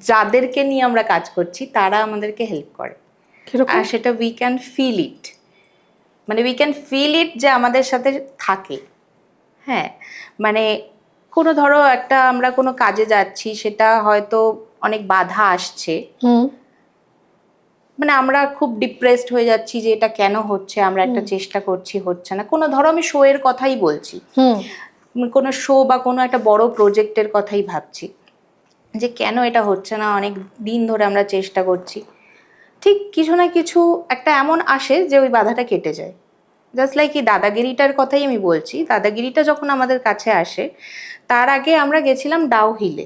যাদেরকে নিয়ে আমরা কাজ করছি তারা আমাদেরকে হেল্প করে। কিরকম? আর সেটা উই ক্যান ফিল ইট, মানে উই ক্যান ফিল ইট যে আমাদের সাথে থাকে। হ্যাঁ, মানে কোনো ধরো একটা আমরা কোনো কাজে যাচ্ছি, সেটা হয়তো অনেক বাধা আসছে, হুম মানে আমরা খুব ডিপ্রেসড হয়ে যাচ্ছি যে এটা কেন হচ্ছে, আমরা একটা চেষ্টা করছি হচ্ছে না। কোনো ধরো আমি শো এর কথাই বলছি, হুম কোনো শো বা কোনো একটা বড় প্রজেক্টের কথাই ভাবছি যে কেন এটা হচ্ছে না, অনেক দিন ধরে আমরা চেষ্টা করছি, ঠিক কিছু না কিছু একটা এমন আসে যে ওই বাধাটা কেটে যায়। জাস্ট লাইক এই দাদাগিরিটার কথাই আমি বলছি, দাদাগিরিটা যখন আমাদের কাছে আসে, তার আগে আমরা গেছিলাম ডাউ হিলে।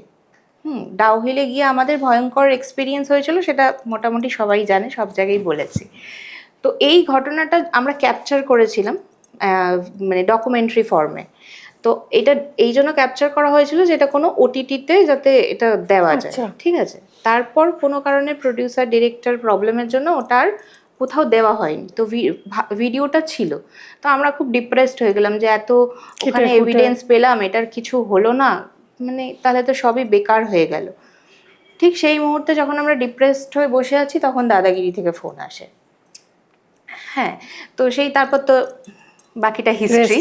ডাউ হিলে গিয়ে আমাদের ভয়ঙ্কর এক্সপিরিয়েন্স হয়েছিল, সেটা মোটামুটি সবাই জানে, সব জায়গায় বলেছি। তো এই ঘটনাটা আমরা ক্যাপচার করেছিলাম মানে ডকুমেন্টারি ফর্মে। তো এটা এই জন্য ক্যাপচার করা হয়েছিল যে এটা কোনো ওটিটিতে যাতে এটা দেওয়া যায়, আচ্ছা। ঠিক আছে। তারপর কোনো কারণে প্রডিউসার ডিরেক্টর প্রবলেমের জন্য ওটার কোথাও দেওয়া হয়নি। তো ভিডিওটা ছিল, তো আমরা খুব ডিপ্রেসড হয়ে গেলাম যে এত ওখানে এভিডেন্স পেলাম, এটার কিছু হলো না, মানে তাহলে তো সবই বেকার হয়ে গেল। ঠিক সেই মুহূর্তে যখন আমরা ডিপ্রেসড হয়ে বসে আছি, তখন দাদাগিরি থেকে ফোন আসে। হ্যাঁ, তো সেই তারপর তো বাকিটা হিস্ট্রি,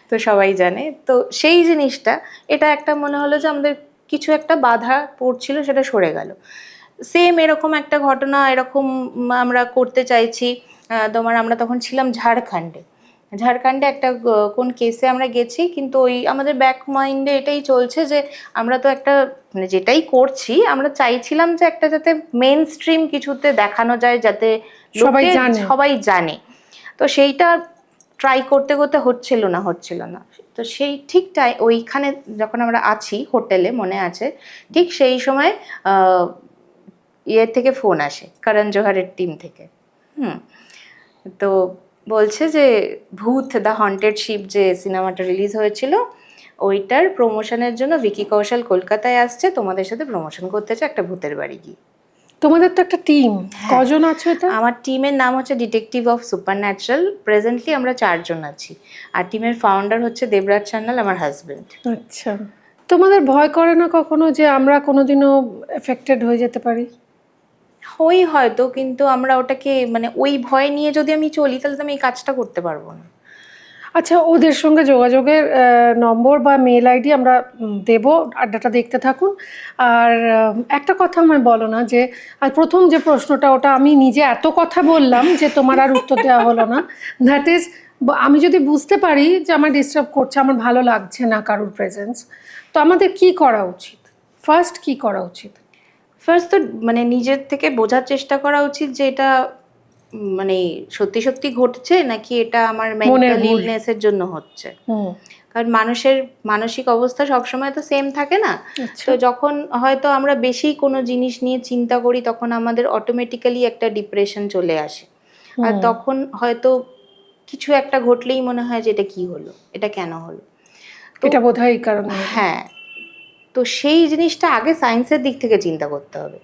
তো সবাই জানে। তো সেই জিনিসটা, এটা একটা মনে হলো যে আমাদের কিছু একটা বাধা পড়ছিল, সেটা সরে গেল। সেম এরকম একটা ঘটনা এরকম আমরা করতে চাইছি। তোমার আমরা তখন ছিলাম ঝাড়খণ্ডে। ঝাড়খণ্ডে একটা কোন কেসে আমরা গেছি, কিন্তু ওই আমাদের ব্যাক মাইন্ডে এটাই চলছে যে আমরা তো একটা মানে যেটাই করছি আমরা চাইছিলাম যে একটা যাতে মেন স্ট্রিম কিছুতে দেখানো যায়, যাতে সবাই জানে। তো সেইটা ট্রাই করতে করতে হচ্ছিল না। তো সেই ঠিকটাই ওইখানে যখন আমরা আছি হোটেলে, মনে আছে, ঠিক সেই সময় ইয়ের থেকে ফোন আসে, করণ জোহরের টিম থেকে। তো বলছে যে ভূত দ্য হন্টেড শিপ যে সিনেমাটা রিলিজ হয়েছিল, ওইটার প্রমোশনের জন্য ভিকি কৌশল কলকাতায় আসছে, তোমাদের সাথে প্রমোশন করতে চায় একটা ভূতের বাড়ি গিয়ে। তোমাদের তো একটা টিম, কজন আছে এটা? আমার টিমের নাম হচ্ছে detective of super natural. Presently আমরা 4 জন আছি, আর টিমের ফাউন্ডার হচ্ছে দেবরাজ সান্যাল, আমার হাজবেন্ড। আচ্ছা, তোমাদের ভয় করে না কখনো যে আমরা কোনোদিনও এফেক্টেড হয়ে যেতে পারি? হয়তো, কিন্তু আমরা ওটাকে মানে ওই ভয় নিয়ে যদি আমি চলি, তাহলে তো আমি এই কাজটা করতে পারবো না। আচ্ছা, ওদের সঙ্গে যোগাযোগের নম্বর বা মেল আইডি আমরা দেবো, আড্ডাটা দেখতে থাকুন। আর একটা কথা আমায় বলো না যে আর প্রথম যে প্রশ্নটা, ওটা আমি নিজে এত কথা বললাম যে তোমার আর উত্তর দেওয়া হলো না। দ্যাট ইজ, আমি যদি বুঝতে পারি যে আমার ডিস্টার্ব করছে, আমার ভালো লাগছে না কারোর প্রেজেন্স, তো আমাদের কি করা উচিত? ফার্স্ট কি করা উচিত? ফার্স্ট তো মানে নিজের থেকে বোঝার চেষ্টা করা উচিত যে এটা মানে সত্যি সত্যি ঘটছে, নাকি এটা আমার মেন্টাল ইলনেসের জন্য হচ্ছে। কারণ মানুষের মানসিক অবস্থা সবসময় তো সেম থাকে না। তো যখন হয়তো আমরা বেশি কোনো জিনিস নিয়ে চিন্তা করি, তখন আমাদের অটোমেটিক্যালি একটা ডিপ্রেশন চলে আসে। আর তখন হয়তো কিছু একটা ঘটলেই মনে হয় যে এটা কি হলো, এটা কেন হলো, এটা বোধহয় এই কারণে। হ্যাঁ, তো সেই জিনিসটা আগে সায়েন্সের দিক থেকে চিন্তা করতে হবে,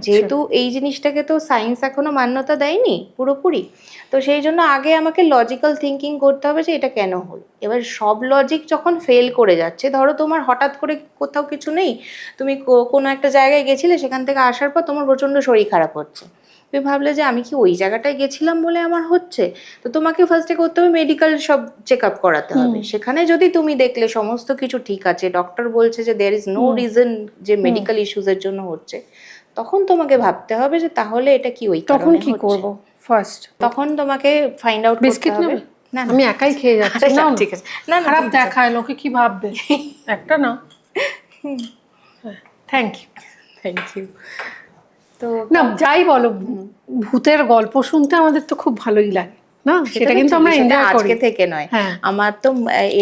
যেহেতু এই জিনিসটাকে তো সায়েন্স এখনো মান্যতা দেয়নি পুরোপুরি। তো সেই জন্য আগে আমাকে লজিক্যাল থিঙ্কিং করতে হবে যে এটা কেন হলো। এবার সব লজিক যখন ফেল করে যাচ্ছে, ধরো তোমার হঠাৎ করে কোথাও কিছু নেই, তুমি কোনো একটা জায়গায় গেছিলে, সেখান থেকে আসার পর তোমার প্রচণ্ড শরীর খারাপ হচ্ছে, তুমি ভাবলে যে আমি কি ওই জায়গাটায় গেছিলাম বলে আমার হচ্ছে, তো তোমাকে ফার্স্টে করতে হবে মেডিকেল সব চেক আপ করাতে হবে। সেখানে যদি তুমি দেখলে সমস্ত কিছু ঠিক আছে, ডক্টর বলছে যে দেয়ার ইজ নো রিজন যে মেডিকেল ইস্যুজের জন্য হচ্ছে, তখন তোমাকে ভাবতে হবে যে তাহলে এটা কি ওই কারণে হচ্ছে। তখন কি করব? ফার্স্ট তখন তোমাকে ফাইন্ড আউট করতে হবে। না, আমি একাই খেয়ে যাচ্ছি না, ঠিক আছে, না খারাপ দেখায়, লোকে কি ভাববে? একটা না, থ্যাংক ইউ। তো না, যাই বলো, ভূতের গল্প শুনতে আমাদের তো খুব ভালোই লাগে না, সেটা কিন্তু আমরা এনজয় করি। আজকে থেকে নয়, আমার তো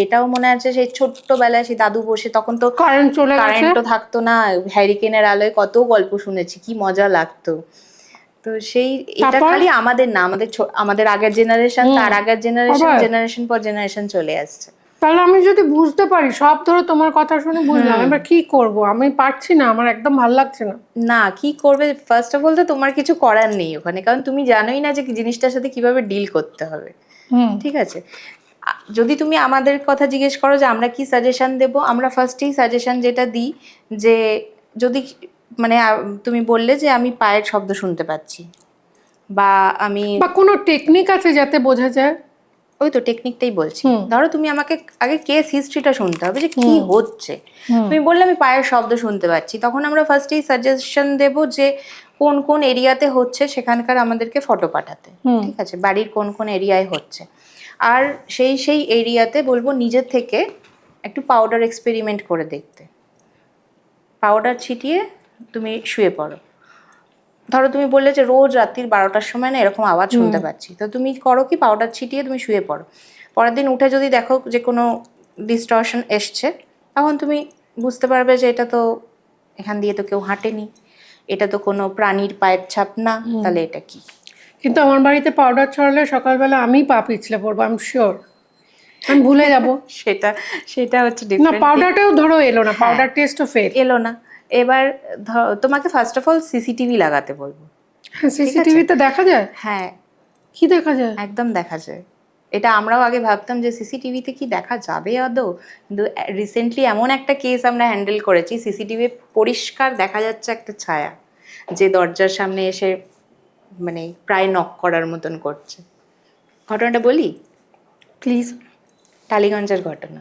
এটাও মনে আছে সেই ছোট্টবেলায় সেই দাদু বসে, তখন তো কারেন্টও থাকতো না, হ্যারিকেনের আলোয় কত গল্প শুনেছি, কি মজা লাগতো। তো সেই এটা খালি আমাদের না, আমাদের আগের জেনারেশন, তার আগের জেনারেশন পর জেনারেশন চলে আসছে। তাহলে আমি যদি বুঝতে পারি, সব ধরো তোমার কথা শুনে বুঝলাম, এবার কি করব? আমি পারছি না, আমার একদম ভালো লাগছে না। না, কি করবে? ফার্স্ট অফ অল তো তোমার কিছু করার নেই ওখানে, কারণ তুমি জানোই না যে জিনিসটার সাথে কিভাবে ডিল করতে হবে। ঠিক আছে, যদি তুমি আমাদের কথা জিজ্ঞেস করো যে আমরা কি সাজেশন দেব, আমরা ফার্স্টেই সাজেশন যেটা দিই যে যদি মানে তুমি বললে যে আমি পায়ের শব্দ শুনতে পাচ্ছি, বা আমি বা কোনো টেকনিক আছে যাতে বোঝা যায়? ওই তো টেকনিকটাই বলছি। ধরো তুমি আমাকে আগে কেস হিস্ট্রিটা শুনতে হবে যে কি হচ্ছে। তুমি বললে আমি পায়ের শব্দ শুনতে পাচ্ছি, তখন আমরা ফার্স্টেই সাজেশন দেব যে কোন কোন এরিয়াতে হচ্ছে সেখানকার আমাদেরকে ফটো পাঠাতে, ঠিক আছে, বাড়ির কোন কোন এরিয়ায় হচ্ছে। আর সেই এরিয়াতে বলবো নিজের থেকে একটু পাউডার এক্সপেরিমেন্ট করে দেখতে। পাউডার ছিটিয়ে তুমি শুয়ে পড়ো। ধরো তুমি বললে যে রোজ রাত্রির 12টার সময় না এরকম আওয়াজ শুনতে পাচ্ছি, তো তুমি করো কি, পাউডার ছিটিয়ে তুমি শুয়ে পড়ো। পরের দিন উঠে যদি দেখো যে কোনো ডিস্টরশন এসছে, তখন তুমি বুঝতে পারবে যে এটা তো এখান দিয়ে তো কেউ হাঁটেনি, এটা তো কোনো প্রাণীর পায়ের ছাপ না, তাহলে এটা কি। কিন্তু আমার বাড়িতে পাউডার ছড়ালে সকালবেলা আমি পা পিছলে পড়বো, আই এম শিওর। আমি ভুলে যাব। সেটা সেটা হচ্ছে না, ডিফারেন্ট। পাউডারটাও ধরো এলো না, পাউডার টেস্টও ফেল। এলো না। এবার তোমাকে ফার্স্ট অফ অল সিসিটিভি লাগাতে বলবো। হ্যাঁ, সিসিটিভিতে দেখা যায়? হ্যাঁ, কি দেখা যায়? একদম দেখা যায়। এটা আমরাও আগে ভাবতাম যে সিসিটিভিতে কি দেখা যাবে আদৌ, কিন্তু রিসেন্টলি এমন একটা কেস আমরা হ্যান্ডেল করেছি, সিসিটিভি পরিষ্কার দেখা যাচ্ছে একটা ছায়া যে দরজার সামনে এসে মানে প্রায় নক করার মতন করছে। ঘটনাটা বলি, প্লিজ। টালিগঞ্জের ঘটনা।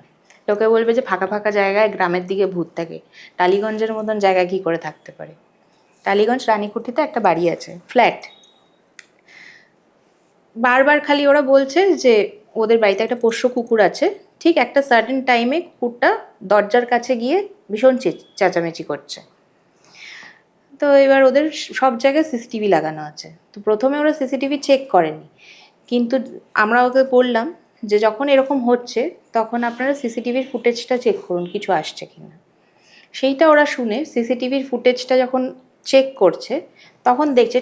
লোকে বলবে যে ফাঁকা ফাঁকা জায়গায় গ্রামের দিকে ভূত থাকে, টালিগঞ্জের মতন জায়গায় কী করে থাকতে পারে। টালিগঞ্জ রানীকুঠিতে একটা বাড়ি আছে, ফ্ল্যাট। বারবার খালি ওরা বলছে যে ওদের বাড়িতে একটা পোষ্য কুকুর আছে, ঠিক একটা সার্টেন টাইমে কুকুরটা দরজার কাছে গিয়ে ভীষণ চেঁচামেচি করছে। তো এবার ওদের সব জায়গায় সিসিটিভি লাগানো আছে। তো প্রথমে ওরা সিসিটিভি চেক করেনি, কিন্তু আমরা ওকে বললাম যে যখন এরকম হচ্ছে তখন আপনারা সিসিটিভির ফুটেজটা চেক করুন কিছু আসছে কিনা। সেইটা ওরা শুনে সিসিটিভির ফুটেজটা যখন চেক করছে, তখন দেখছে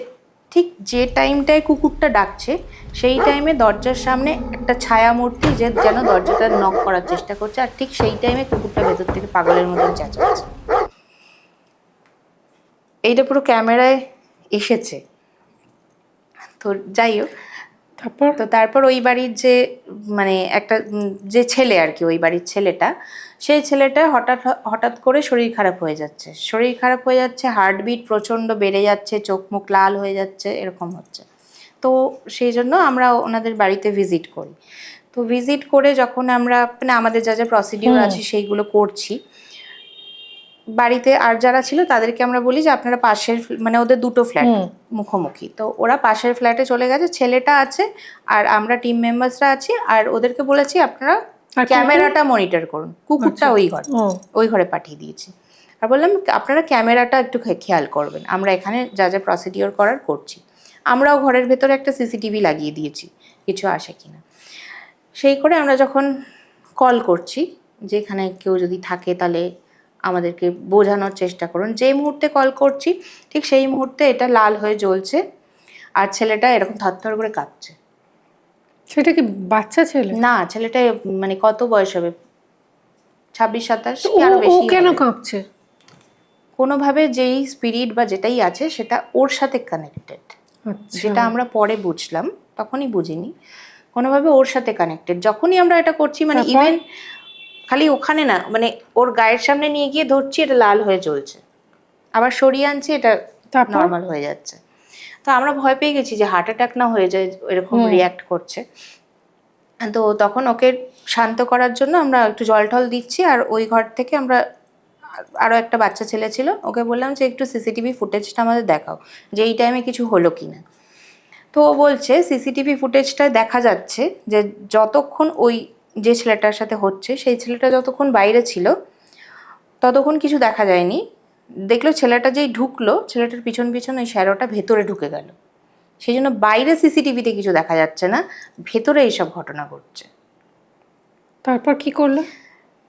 ঠিক যে টাইমটায় কুকুরটা ডাকছে সেই টাইমে দরজার সামনে একটা ছায়ামূর্তি যে যেন দরজাটা নক করার চেষ্টা করছে, আর ঠিক সেই টাইমে কুকুরটা ভেতর থেকে পাগলের মতন চেঁচাচ্ছে। এইটা পুরো ক্যামেরায় এসেছে। তো যাই হোক, তারপর ওই বাড়ির যে মানে একটা যে ছেলে আর কি, ওই বাড়ির ছেলেটা, সেই ছেলেটা হঠাৎ করে শরীর খারাপ হয়ে যাচ্ছে, হার্টবিট প্রচণ্ড বেড়ে যাচ্ছে, চোখ মুখ লাল হয়ে যাচ্ছে, এরকম হচ্ছে। তো সেই জন্য আমরা ওনাদের বাড়িতে ভিজিট করি। তো ভিজিট করে যখন আমরা মানে আমাদের যা যা প্রসিডিওর আছে সেইগুলো করছি, বাড়িতে আর যারা ছিল তাদেরকে আমরা বলি যে আপনারা পাশের মানে ওদের দুটো ফ্ল্যাট মুখোমুখি, তো ওরা পাশের ফ্ল্যাটে চলে গেছে, ছেলেটা আছে আর আমরা টিম মেম্বার্সরা আছি, আর ওদেরকে বলেছি আপনারা ক্যামেরাটা মনিটর করুন। কুকুরটা ওই ঘরে পাঠিয়ে দিয়েছি, আর বললাম আপনারা ক্যামেরাটা একটু খেয়াল করবেন, আমরা এখানে যা যা প্রসিডিওর করার করছি। আমরাও ঘরের ভেতরে একটা সিসিটিভি লাগিয়ে দিয়েছি কিছু আসে কিনা। সেই করে আমরা যখন কল করছি যে এখানে কেউ যদি থাকে তাহলে আমাদেরকে বোঝানোর চেষ্টা করুন, যে মুহূর্তে কল করছি ঠিক সেই মুহূর্তে এটা লাল হয়ে জ্বলছে আর ছেলেটা এরকম থরথর করে কাঁপছে। সেটা কি বাচ্চা ছেলে? না, ছেলেটা মানে কত বয়স হবে, 26-27, আরো বেশি। কেন কাঁপছে? কোনোভাবে যেই স্পিরিট বা যেটাই আছে সেটা ওর সাথে কানেক্টেড, যেটা আমরা পরে বুঝলাম, তখনই বুঝিনি, কোনোভাবে ওর সাথে কানেক্টেড। যখনই আমরা এটা করছি মানে ইভেন খালি ওখানে না, মানে ওর গায়ের সামনে নিয়ে গিয়ে ধরছি, এটা লাল হয়ে জ্বলছে, আবার সরিয়ে আনছি, এটা নর্মাল হয়ে যাচ্ছে। তো আমরা ভয় পেয়ে গেছি যে হার্ট অ্যাটাক না হয়ে যায়, এরকম রিয়াক্ট করছে। তো তখন ওকে শান্ত করার জন্য আমরা একটু জল টল দিচ্ছি, আর ওই ঘর থেকে আমরা আরও একটা বাচ্চা ছেলে ছিল, ওকে বললাম যে একটু সিসিটিভি ফুটেজটা আমাদের দেখাও যে এই টাইমে কিছু হলো কি না। তো ও বলছে সিসিটিভি ফুটেজটায় দেখা যাচ্ছে যে যতক্ষণ ওই যে ছেলেটার সাথে হচ্ছে সেই ছেলেটা যতক্ষণ বাইরে ছিল ততক্ষণ কিছু দেখা যায়নি, দেখলো ছেলেটা যেই ঢুকলো ছেলেটার পিছন পিছন ওই শ্যারোটা ভেতরে ঢুকে গেল, সেই জন্য বাইরে সিসিটিভিতে কিছু দেখা যাচ্ছে না, ভেতরে এইসব ঘটনা ঘটছে। তারপর কি করলো?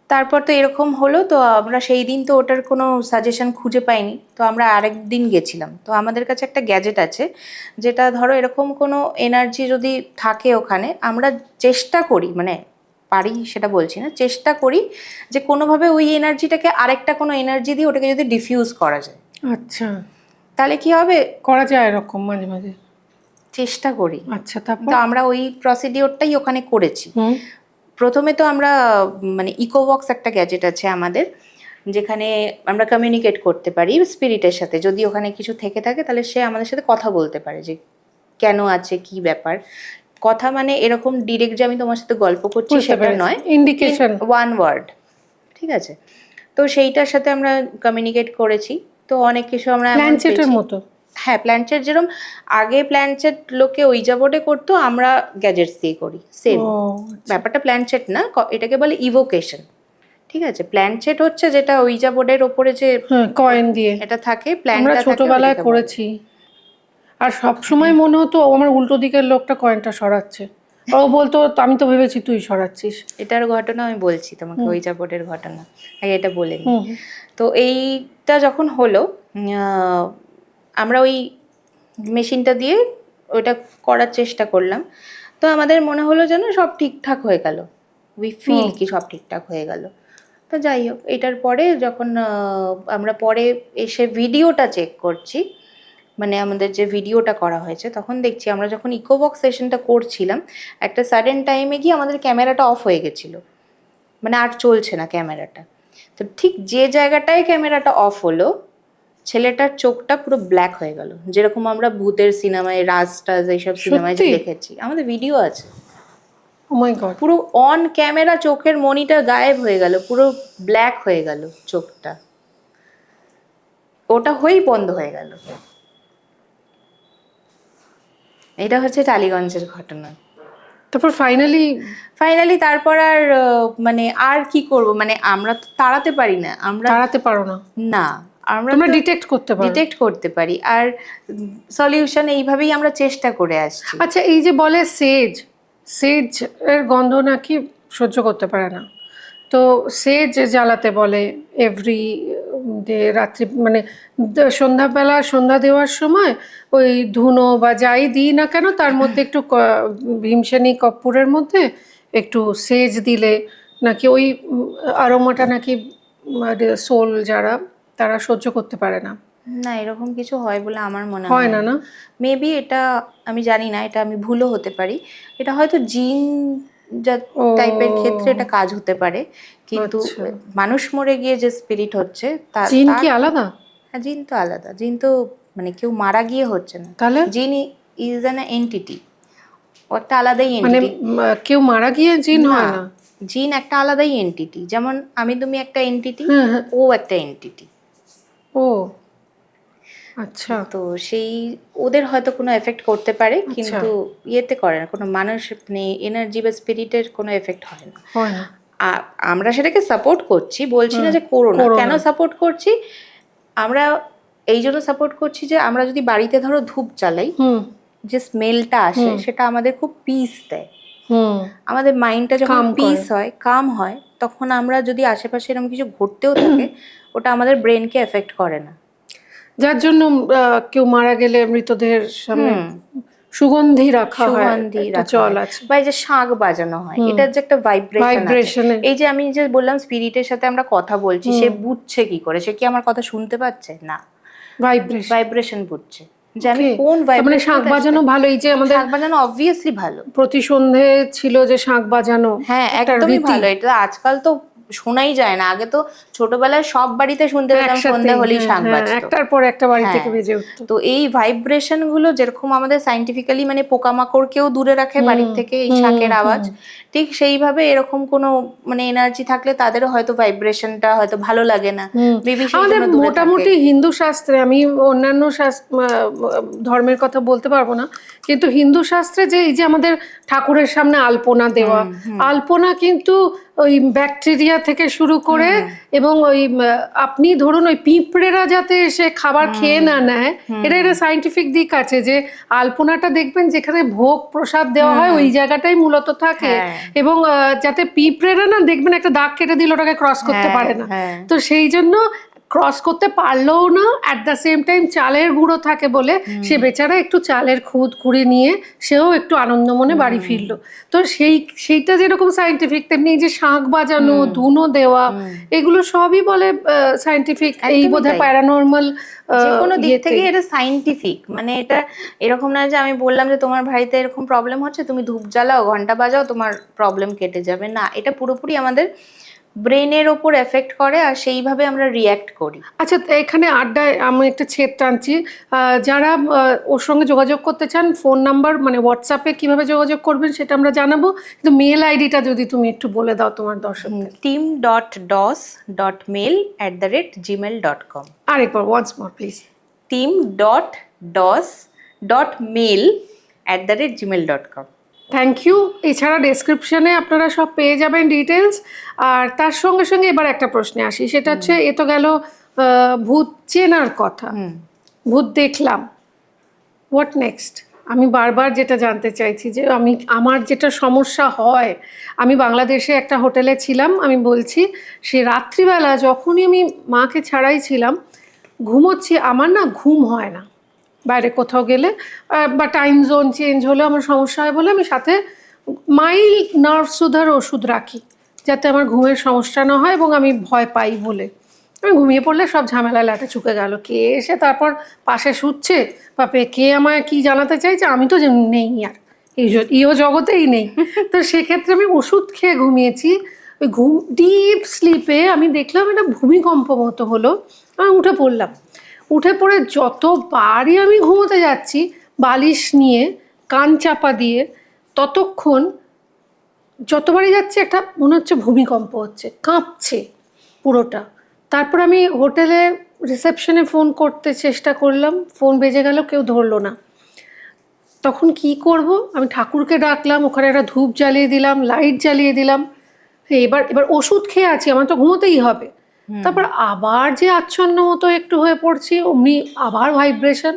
তারপর তো এরকম হলো, তো আমরা সেই দিন তো ওটার কোনো সাজেশন খুঁজে পাইনি, তো আমরা আরেক দিন গেছিলাম। তো আমাদের কাছে একটা গ্যাজেট আছে যেটা ধরো এরকম কোনো এনার্জি যদি থাকে ওখানে, আমরা চেষ্টা করি, মানে পারি সেটা বলছি না, চেষ্টা করি যে কোনোভাবে ওই এনার্জিটাকে আরেকটা কোনো এনার্জি দিয়ে ওটাকে যদি ডিফিউজ করা যায়। আচ্ছা, তাহলে কি হবে, করা যায় এরকম মাঝে মাঝে, চেষ্টা করি। আচ্ছা, তারপর তো আমরা ওই প্রসিডিওরটাই ওখানে করেছি। প্রথমে তো আমরা মানে ইকোবক্স একটা গ্যাজেট আছে আমাদের, যেখানে আমরা কমিউনিকেট করতে পারি স্পিরিটের সাথে। যদি ওখানে কিছু থেকে থাকে তাহলে সে আমাদের সাথে কথা বলতে পারে যে কেন আছে, কি ব্যাপার। কথা মানে এরকম ডিরেক্ট যে আমি তোমার সাথে গল্প করছি সেটা নয়, ইন্ডিকেশন, ওয়ান ওয়ার্ড, ঠিক আছে। তো সেইটার সাথে আমরা কমিউনিকেট করেছি। তো অনেক কিছু আমরা প্ল্যানচেটের মতো। হ্যাঁ, প্ল্যানচেট যেরকম আগে প্ল্যানচেট লোকে ওইজা বোর্ডে করতো, আমরা গ্যাজেটস দিয়ে করি, সেম ব্যাপারটা। প্ল্যানচেট না, এটাকে বলে ইভোকেশন, ঠিক আছে। প্ল্যানচেট হচ্ছে যেটা ওইজা বোর্ডের ওপরে যে কয়েন দিয়ে এটা থাকে, আমরা প্ল্যানটা ছোটবেলায় করেছি। আর সব সময় মনে হতো আমার উল্টো দিকের লোকটা কয়েনটা সরাচ্ছে, ও বলতো আমি তো ভেবেছি তুই সরাচ্ছিস। এটার ঘটনা আমি বলছি তোমাকে, ওইজা বোর্ডের ঘটনা, আগে এটা বলে নিই। তো এইটা যখন হলো, আমরা ওই মেশিনটা দিয়ে ওইটা করার চেষ্টা করলাম। তো আমাদের মনে হলো যেন সব ঠিকঠাক হয়ে গেল, উই ফিল কি সব ঠিকঠাক হয়ে গেল। তো যাই হোক, এটার পরে যখন আমরা পরে এসে ভিডিওটা চেক করছি, মানে আমাদের যে ভিডিওটা করা হয়েছে, তখন দেখছি আমরা যখন ইকোবক্স সেশনটা করছিলাম, একটা সাডেন টাইমে গিয়ে আমাদের ক্যামেরাটা অফ হয়ে গেছিলো, মানে আর চলছে না ক্যামেরাটা। তো ঠিক যে জায়গাটায় ক্যামেরাটা অফ হলো, ছেলেটার চোখটা পুরো ব্ল্যাক হয়ে গেল, যেরকম আমরা ভূতের সিনেমায়, রাজ টাজ এইসব সিনেমায় যে দেখেছি, আমাদের ভিডিও আছে। ও মাই গড, পুরো অন ক্যামেরা চোখের মনিটা গায়েব হয়ে গেল, পুরো ব্ল্যাক হয়ে গেল চোখটা, ওটা হয়েই বন্ধ হয়ে গেল। এটা হচ্ছে টালিগঞ্জের ঘটনা। তারপর ফাইনালি তারপর আর মানে আর কি করব, মানে আমরা তো তাড়াতে পারি না, আমরা তাড়াতে পারো না, না, আমরা ডিটেক্ট করতে পারি। আর সলিউশন এইভাবেই আমরা চেষ্টা করে আসছি। আচ্ছা, এই যে বলে সেজ এর গন্ধ নাকি সহ্য করতে পারে না, তো সেজ জ্বালাতে বলে এভরি ডে রাত্রি, মানে সন্ধ্যাবেলা সন্ধ্যা দেওয়ার সময় ওই ধুনো বা যাই দিই না কেন তার মধ্যে একটু ভীমসেনী কর্পূরের মধ্যে একটু সেজ দিলে নাকি ওই আরোমাটা নাকি সোল যারা তারা সহ্য করতে পারে না। না, এরকম কিছু হয় বলে আমার মনে হয় না। মেবি এটা আমি জানি না, এটা আমি ভুলও হতে পারি। এটা হয়তো জিন টাইপের ক্ষেত্রে এটা কাজ হতে পারে, কিন্তু মানুষ মরে গিয়ে যে স্পিরিট হচ্ছে জিন কি আলাদা? হ্যাঁ, জিন তো আলাদা। জিন তো মানে কেউ মারা গিয়ে হচ্ছে না, তাহলে জিন ইজ অ্যান এন্টিটি, একটা আলাদাই মানে এন্টিটি। কেউ মারা গিয়ে জিন হয় না, জিন একটা আলাদাই এন্টিটি। যেমন আমি তুমি একটা এন্টিটি, ও একটা এন্টিটি। ও আচ্ছা, তো সেই ওদের হয়তো কোনো এফেক্ট করতে পারে, কিন্তু ইয়েতে করে না, কোনো মানুষ মানে এনার্জি বা স্পিরিটের কোনো এফেক্ট হয় না। আমরা সেটাকে সাপোর্ট করছি, বলছি না যে করো না। কেন সাপোর্ট করছি? আমরা এই জন্য সাপোর্ট করছি যে আমরা যদি বাড়িতে ধরো ধূপ জ্বালাই, যে স্মেলটা আসে সেটা আমাদের খুব পিস দেয়। আমাদের মাইন্ডটা যখন পিস হয়, কাম হয়, তখন আমরা যদি আশেপাশে এরকম কিছু ঘটতেও থাকে, ওটা আমাদের ব্রেনকে এফেক্ট করে না। যার জন্য কেউ মারা গেলে মৃতদেহের সামনে সুগন্ধি রাখা হয়, একটা জল আছে, বা এই যে শাঁখ বাজানো হয়, এটার যে একটা ভাইব্রেশন। এই যে আমি যে বললাম স্পিরিটের সাথে আমরা কথা বলছি, সে বুঝছে কি করে? সে কি আমার কথা শুনতে পাচ্ছে? না, ভাইব্রেশন বুঝছে যে আমি কোন ভাইব্রেশন। মানে শাঁখ বাজানো ভালো, এই যে আমাদের শাঁখ বাজানো অবভিয়াসলি ভালো। প্রতি সন্ধে ছিল যে শাঁখ বাজানো, হ্যাঁ একদমই ভালো। এটা আজকাল তো শোনাই যায় না, আগে তো ছোটবেলায় সব বাড়িতে শুনতে পেতাম সন্ধ্যা হলেই শাঁখ বাজতো, একটার পর একটা বাড়ি থেকে বেজে উঠতো। তো এই ভাইব্রেশন গুলো যেরকম আমাদের সাইন্টিফিক্যালি মানে পোকামাকড়কেও দূরে রাখে বাড়ির থেকে এই শাঁখের আওয়াজ, ঠিক সেইভাবে এরকম কোনো মানে এনার্জি থাকলে তাদেরও হয়তো ভাইব্রেশনটা হয়তো ভালো লাগে না। আমাদের মোটামুটি হিন্দু শাস্ত্রে, আমি অন্যান্য ধর্মের কথা বলতে পারবো না, কিন্তু হিন্দু শাস্ত্রে যে এই যে আমাদের ঠাকুরের সামনে আলপনা দেওয়া, আলপনা কিন্তু ওই ব্যাকটেরিয়া থেকে শুরু করে এবং ওই আপনি ধরুন ওই পিঁপড়েরা যাতে এসে খাবার খেয়ে না নেয়, এটা সাইন্টিফিক দিক আছে যে আলপনাটা দেখবেন যেখানে ভোগ প্রসাদ দেওয়া হয় ওই জায়গাটাই মূলত থাকে, এবং যাতে পিঁপড়েরা না দেখবেন একটা দাগ কেটে দিল ওটাকে ক্রস করতে পারে না, তো সেই জন্য ক্রস করতে পারলেও না, অ্যাট দ্য সেম টাইম চালের গুঁড়ো থাকে বলে সে বেচারা একটু চালের খুদ কুড়ি নিয়ে সেও একটু আনন্দ মনে বাড়ি ফিরলো। তো সেইটা যেরকম সাইন্টিফিক, তেমনি যে শাঁখ বাজানো, ধুনো দেওয়া, এগুলো সবই বলে সাইন্টিফিক। এই বোধহয় প্যারানর্মাল যে কোনো দিক থেকে এটা সাইন্টিফিক। মানে এটা এরকম না যে আমি বললাম যে তোমার বাড়িতে এরকম প্রবলেম হচ্ছে, তুমি ধূপ জ্বালাও, ঘন্টা বাজাও, তোমার প্রবলেম কেটে যাবে, না। এটা পুরোপুরি আমাদের ব্রেনের ওপর এফেক্ট করে আর সেইভাবে আমরা রিয়্যাক্ট করি। আচ্ছা, এখানে আড্ডায় আমি একটা ছেদ টানছি, যারা ওর সঙ্গে যোগাযোগ করতে চান, ফোন নাম্বার মানে হোয়াটসঅ্যাপে কিভাবে যোগাযোগ করবেন সেটা আমরা জানাবো, কিন্তু মেল আইডিটা যদি তুমি একটু বলে দাও তোমার দর্শকদের। team.dos@gmail.com। আরেকবার once more please. team.dos.mail@gmail.com। Thank you. এছাড়া ডেসক্রিপশনে আপনারা সব পেয়ে যাবেন ডিটেলস। আর তার সঙ্গে সঙ্গে এবার একটা প্রশ্নে আসি, সেটা হচ্ছে এ তো গেল ভূত চেনার কথা, ভূত দেখলাম, হোয়াট নেক্সট? আমি বারবার যেটা জানতে চাইছি যে আমার যেটা সমস্যা হয়, আমি বাংলাদেশে একটা হোটেলে ছিলাম, আমি বলছি সে রাত্রিবেলা যখনই আমি মাকে ছাড়াই ছিলাম, ঘুমোচ্ছি, আমার না ঘুম হয় না। বাইরে কোথাও গেলে বা টাইম জোন চেঞ্জ হলে আমার সমস্যা হয় বলে আমি সাথে মাইল্ড নার্ভ সুদার ওষুধ রাখি, যাতে আমার ঘুমের সমস্যা না হয় এবং আমি ভয় পাই বলে। আমি ঘুমিয়ে পড়লে সব ঝামেলা লাটে চুকে গেল। কে এসে তারপর পাশে শুচ্ছে বা কে আমায় কি জানাতে চাইছে, আমি তো নেই আর ইও জগতেই নেই। তো সেক্ষেত্রে আমি ওষুধ খেয়ে ঘুমিয়েছি। ওই ডিপ স্লিপে আমি দেখলাম এটা ভূমিকম্প মতো হলো। আমি উঠে পড়লাম। উঠে পড়ে যতবারই আমি ঘুমোতে যাচ্ছি বালিশ নিয়ে কান চাপা দিয়ে, ততক্ষণ যতবারই যাচ্ছে একটা মনে হচ্ছে ভূমিকম্প হচ্ছে, কাঁপছে পুরোটা। তারপর আমি হোটেলে রিসেপশনে ফোন করতে চেষ্টা করলাম, ফোন বেজে গেল, কেউ ধরলো না। তখন কি করব? আমি ঠাকুরকে ডাকলাম, ওখানে একটা ধূপ জ্বালিয়ে দিলাম, লাইট জ্বালিয়ে দিলাম। এবার ওষুধ খেয়ে আছি, আমার তো ঘুমোতেই হবে। তারপর আবার যে আচ্ছন্ন মতো একটু হয়ে পড়ছি, অমনি আবার ভাইব্রেশন।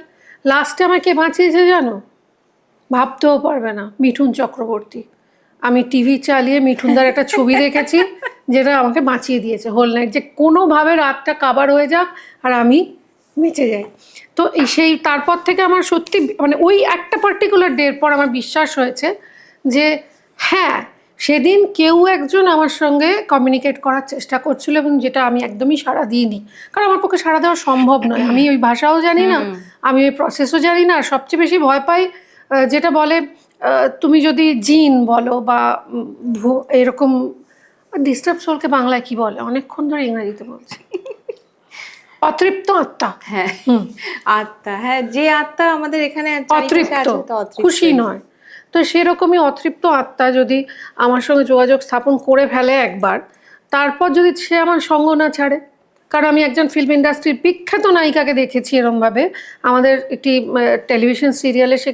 লাস্টে আমাকে বাঁচিয়েছে জানো? ভাবতেও পারবে না, মিঠুন চক্রবর্তী। আমি টিভি চালিয়ে মিঠুনদার একটা ছবি দেখেছি, যেটা আমাকে বাঁচিয়ে দিয়েছে হোল নাইট, যে কোনোভাবে রাতটা কাভার হয়ে যাক আর আমি বেঁচে যাই। তো সেই তারপর থেকে আমার সত্যি মানে ওই একটা পার্টিকুলার ডের পর আমার বিশ্বাস হয়েছে যে হ্যাঁ, সেদিন কেউ একজন আমার সঙ্গে কমিউনিকেট করার চেষ্টা করছিল, এবং যেটা আমি একদমই সাড়া দিইনি, কারণ আমার পক্ষে সাড়া দেওয়া সম্ভব নয়। আমি ওই ভাষাও জানি না, আমি ওই প্রসেসও জানি না। আর সবচেয়ে বেশি ভয় পাই যেটা বলে তুমি যদি জিন বলো বা এরকম ডিস্টার্ব সোলকে বাংলায় কি বলে, অনেকক্ষণ ধরে ইংরেজিতে বলছি, অতৃপ্ত আত্মা। হ্যাঁ, আত্মা। হ্যাঁ, যে আত্মা আমাদের এখানে অতৃপ্ত, খুশি নয়। তো সেরকমই অতৃপ্ত আত্মা যদি আমার সঙ্গে যোগাযোগ স্থাপন করে ফেলে একবার, তারপর যদি সে আমার সঙ্গ না ছাড়ে, কারণ আমি একজন ফিল্ম ইন্ডাস্ট্রির বিখ্যাত নায়িকাকে দেখেছি এরমভাবে। আমাদের একটি টেলিভিশন সিরিয়ালে সে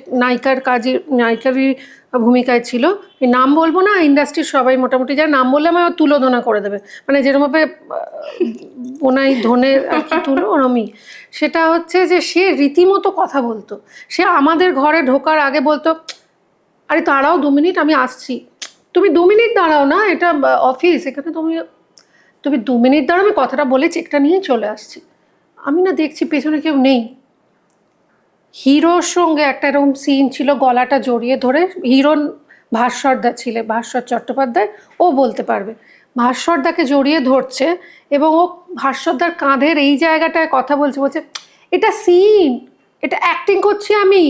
নায়িকারই ভূমিকায় ছিল। এই নাম বলবো না, ইন্ডাস্ট্রির সবাই মোটামুটি যারা নাম বললে আমায় তুলোধনা করে দেবে, মানে যেরকমভাবে বোনাই ধনের আর কি তুলো ওরমই। সেটা হচ্ছে যে সে রীতিমতো কথা বলতো। সে আমাদের ঘরে ঢোকার আগে বলতো, আরে দাঁড়াও 2 মিনিট, আমি আসছি। তুমি 2 মিনিট দাঁড়াও না, এটা অফিস, এখানে তুমি 2 মিনিট দাঁড়াও, আমি কথাটা বলে চেকটা নিয়ে চলে আসছি। আমি না দেখছি পেছনে কেউ নেই। হিরোর সঙ্গে একটা এরকম সিন ছিল, গলাটা জড়িয়ে ধরে, হিরোর ভাস্বরদা ছিল, ভাস্বর চট্টোপাধ্যায়, ও বলতে পারবে। ভাস্বরদাকে জড়িয়ে ধরছে এবং ও ভাস্বরদার কাঁধের এই জায়গাটায় কথা বলছে, এটা সিন, এটা অ্যাক্টিং করছি আমি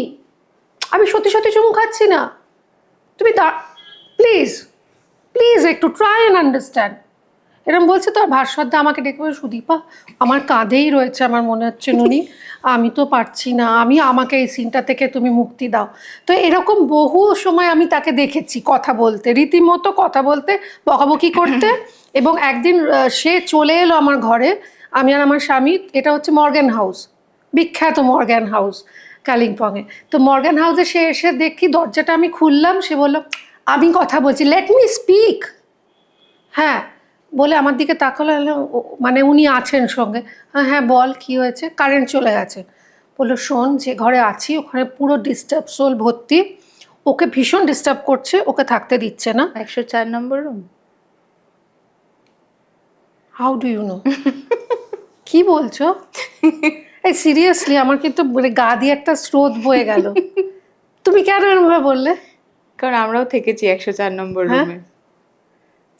সত্যি সত্যি চুমু খাচ্ছি না, তুমি প্লিজ প্লিজ একটু ট্রাই অ্যান্ড আন্ডারস্ট্যান্ড, এরকম বলছে। তো আর ভাস্বরদা আমাকে ডেকে বলে, সুদীপা আমার কাঁধেই রয়েছে, আমার মনে হচ্ছে নুনি, আমি তো পারছি না, আমাকে এই সিনটা থেকে তুমি মুক্তি দাও। তো এরকম বহু সময় আমি তাকে দেখেছি কথা বলতে, রীতিমতো কথা বলতে, বকাবকি করতে। এবং একদিন সে চলে এলো আমার ঘরে, আমি আর আমার স্বামী, এটা হচ্ছে মর্গ্যান হাউস, বিখ্যাত মর্গ্যান হাউস কালিম্পংয়ে। তো মর্গ্যান হাউসে সে এসে দেখি দরজাটা আমি খুললাম, সে বলল আমি কথা বলছি, লেট মি স্পিক। হ্যাঁ বলে আমার দিকে তাকালো, মানে উনি আছেন সঙ্গে। হ্যাঁ বল, কি হয়েছে? কারেন্ট চলে গেছে। বললো শোন, যে ঘরে আছি ওখানে পুরো ডিস্টার্ব সোল ভর্তি, ওকে ভীষণ ডিস্টার্ব করছে, ওকে থাকতে দিচ্ছে না। 104 নম্বর room. How do you know? কি বলছো? এই সিরিয়াসলি আমার কিন্তু গা দিয়ে একটা স্রোত বয়ে গেল। তুমি কেন এরকম বললে? কারণ আমরাও থেকেছি 104 নম্বর রুমে।